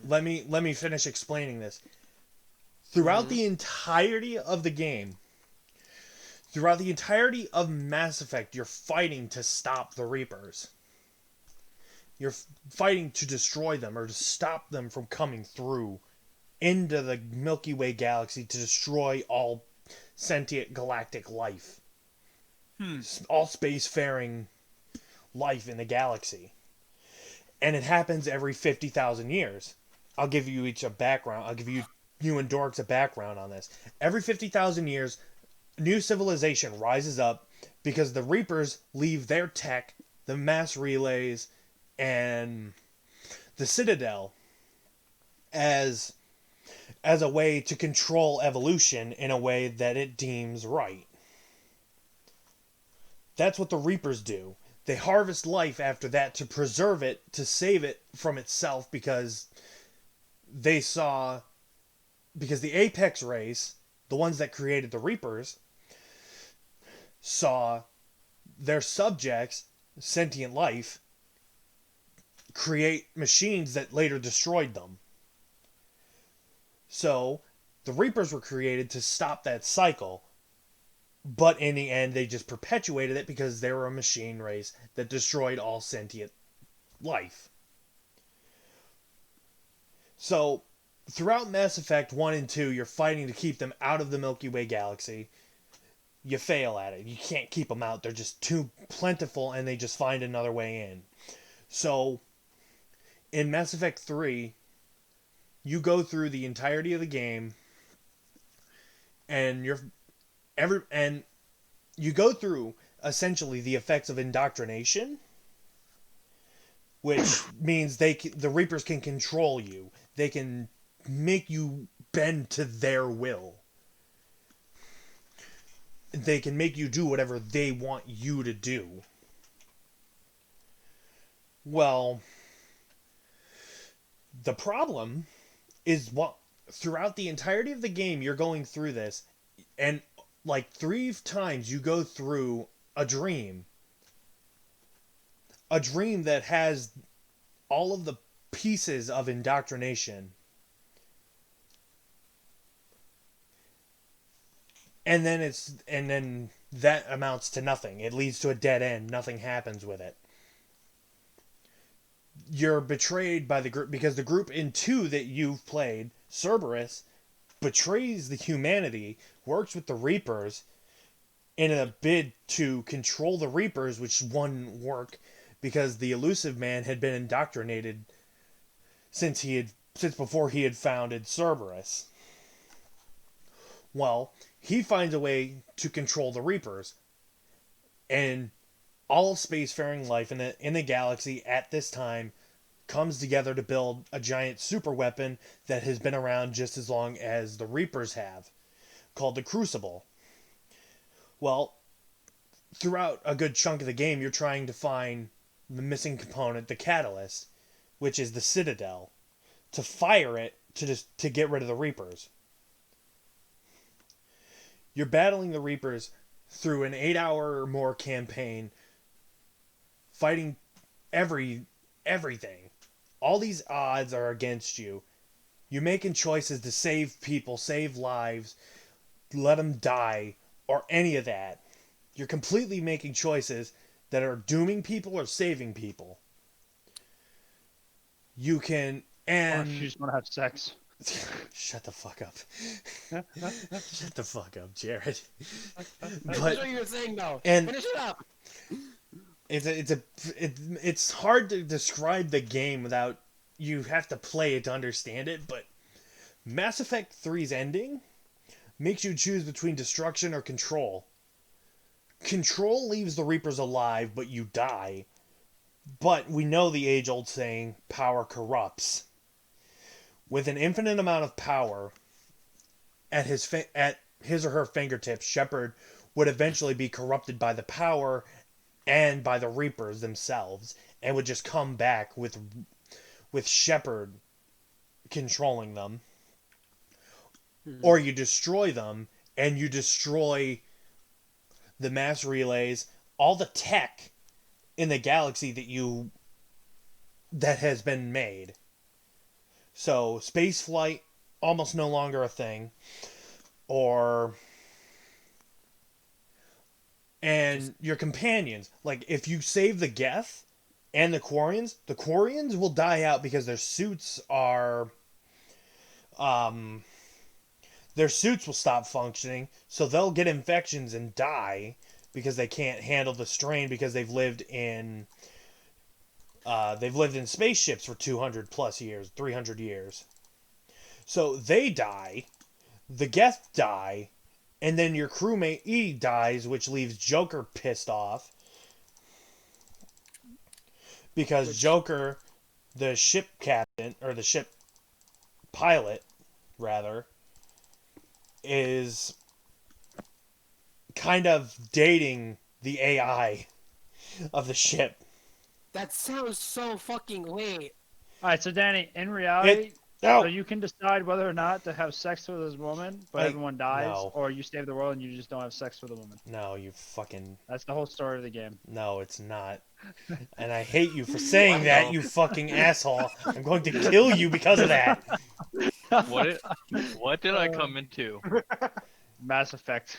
Let me finish explaining this. Throughout the entirety of the game, throughout the entirety of Mass Effect, you're fighting to stop the Reapers. You're fighting to destroy them or to stop them from coming through into the Milky Way galaxy to destroy all sentient galactic life. All spacefaring life in the galaxy. And it happens every 50,000 years. I'll give you each a background. I'll give you and Dorks a background on this. Every 50,000 years, new civilization rises up because the Reapers leave their tech, the mass relays, and the Citadel as a way to control evolution in a way that it deems right. That's what the Reapers do. They harvest life after that to preserve it, to save it from itself, because the Apex race, the ones that created the Reapers, saw their subjects, sentient life, create machines that later destroyed them. So, the Reapers were created to stop that cycle. But in the end, they just perpetuated it because they were a machine race that destroyed all sentient life. So, throughout Mass Effect 1 and 2, you're fighting to keep them out of the Milky Way galaxy. You fail at it. You can't keep them out. They're just too plentiful and they just find another way in. So, in Mass Effect 3, you go through the entirety of the game and you go through essentially the effects of indoctrination, which means the Reapers can control you. They can make you bend to their will. They can make you do whatever they want you to do. Well, the problem is throughout the entirety of the game, you're going through this, and like 3 times you go through a dream that has all of the pieces of indoctrination, and then that amounts to nothing. It leads to a dead end. Nothing happens with it. You're betrayed by the group because the group in 2 that you've played, Cerberus, betrays the humanity, works with the Reapers in a bid to control the Reapers, which wouldn't work because the Elusive Man had been indoctrinated since before he had founded Cerberus. Well, he finds a way to control the Reapers, and all of spacefaring life in the galaxy at this time comes together to build a giant super weapon that has been around just as long as the Reapers have, called the Crucible. Well, throughout a good chunk of the game, you're trying to find the missing component, the catalyst, which is the Citadel, to fire it to get rid of the Reapers. You're battling the Reapers through an 8-hour or more campaign, fighting everything. All these odds are against you. You're making choices to save people, save lives, let them die, or any of that. You're completely making choices that are dooming people or saving people. You can Or if you just want to have sex. Shut the fuck up. Shut the fuck up, Jared. That's what you were saying, though. And Finish it up. it's hard to describe the game without you have to play it to understand it, but Mass Effect 3's ending makes you choose between destruction or control. Control leaves the Reapers alive, but you die. But we know the age-old saying, power corrupts. With an infinite amount of power at his or her fingertips, Shepard would eventually be corrupted by the power and by the Reapers themselves, and would just come back with Shepard controlling them, Hmm. or you destroy them and you destroy the mass relays, all the tech in the galaxy that has been made. So space flight almost no longer a thing, or and your companions, like if you save the Geth and the Quarians will die out because um their suits will stop functioning, so they'll get infections and die because they can't handle the strain because they've lived in spaceships for 200 plus years, 300 years. So they die, the Geth die, and then your crewmate E dies, which leaves Joker pissed off because Joker, the ship captain or the ship pilot rather, is kind of dating the AI of the ship. That sounds so fucking late. All right, so Danny, in reality, No, so you can decide whether or not to have sex with this woman, but everyone dies, no. or you save the world and you just don't have sex with a woman. no, you fucking That's the whole story of the game. no, it's not. And I hate you for saying that, know. you fucking asshole. I'm going to kill you because of that. What did I come into? Mass Effect.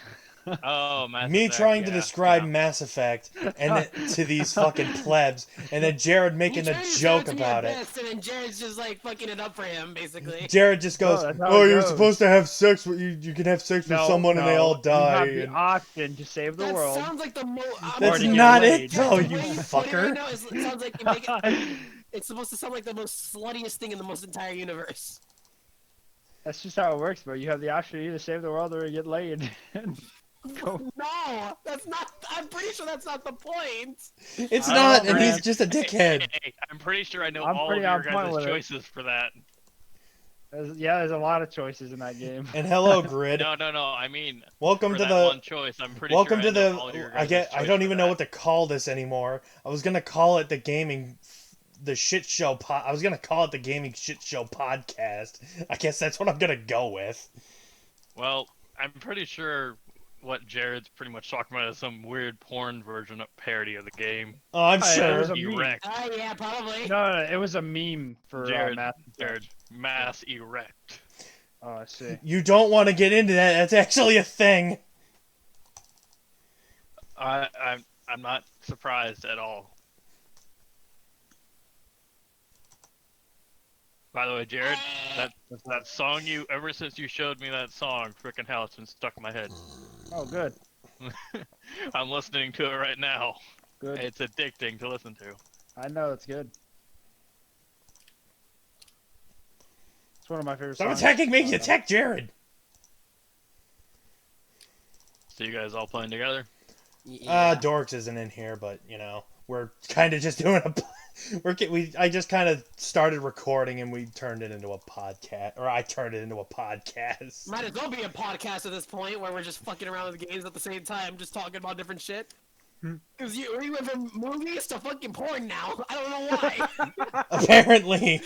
Oh, Mass Me Effect, trying to yeah, describe yeah. Mass Effect and to these fucking plebs, and then Jared making You a try to joke do your about it. best, and then Jared's just like fucking it up for him, basically. Jared just goes, No, that's how "Oh, it you're goes. supposed to have sex with you. You can have sex with someone and they all You die." have the and- option to save the That world. sounds like the most. That's to get not laid. it, though, The you way you put it right fucker. now it sounds like you make it. It's supposed to sound like the most sluttiest thing in the most entire universe. That's just how it works, bro. You have the option to either save the world or you get laid. Go. No, that's not. I'm pretty sure that's not the point. It's I not, don't know, and man. he's just a dickhead. Hey, I'm pretty sure I know I'm all of pretty your on point guys' with it. choices for that. There's a lot of choices in that game. And hello, Grid. No, I mean, Welcome for to that the. one choice, I'm pretty Welcome sure to I know all of your the. guys' I choice don't for even know that. what to call this anymore. I was gonna call it the shit show. I was gonna call it the gaming shit show podcast. I guess that's what I'm gonna go with. Well, I'm pretty sure what Jared's pretty much talking about is some weird porn version of parody of the game. Oh, I'm It sure. was a meme. Erect. Yeah, probably. No, it was a meme for Jared, Mass Jared, Effect. mass erect. Oh, I see. You don't want to get into that. That's actually a thing. I'm not surprised at all. By the way, Jared, that song ever since you showed me that song, frickin' hell, it's been stuck in my head. Oh, good. I'm listening to it right now. Good. It's addicting to listen to. I know it's good. It's one of my favorite Stop songs. attacking me. Attack Jared. So you guys all playing together? Dorks isn't in here, but we're kind of just doing a. I just kind of started recording and we turned it into a podcast, or I turned it into a podcast. Might as well be a podcast at this point where we're just fucking around with games at the same time, just talking about different shit. Because we went from movies to fucking porn now. I don't know why. Apparently,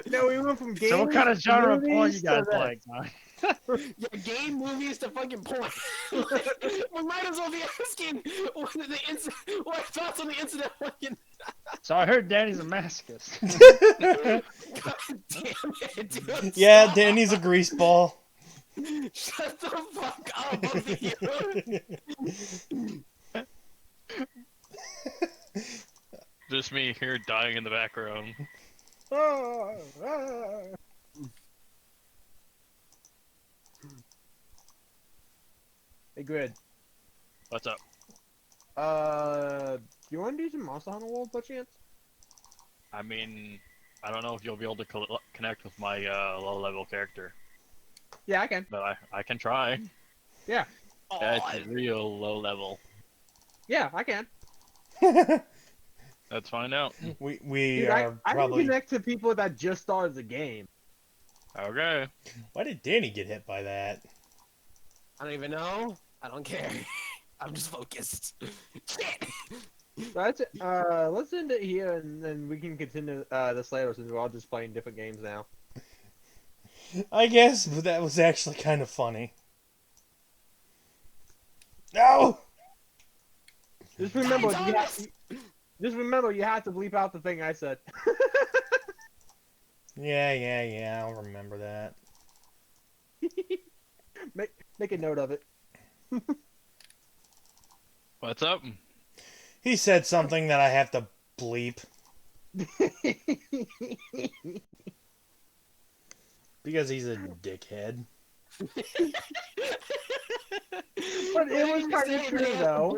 No, we went from games. So what kind of to genre of porn movies you to guys this. like? Yeah, game movies to fucking porn. We might as well be asking what thoughts on the incident. Fucking So I heard Danny's a masochist. God damn it, dude. yeah, stop. Danny's a greaseball. Shut the fuck up, both of you. Just me here dying in the background. Hey, good. What's up? Do you want to do some Monster Hunter World by chance? I mean, I don't know if you'll be able to connect with my low-level character, Yeah, I can. but I can try. Oh, That's real low level. Yeah, I can. Let's find out. we Dude, are I can probably. connect to people that just started the game. Okay. Why did Danny get hit by that? I don't even know. I don't care. I'm just focused. Shit. Let's end it here, and then we can continue this later since we're all just playing different games now. I guess, but that was actually kind of funny. No! Just remember, Thomas! just remember, you have to bleep out the thing I said. Yeah, I'll remember that. Make a note of it. What's up? He said something that I have to bleep. Because he's a dickhead. But it was kind of true, though.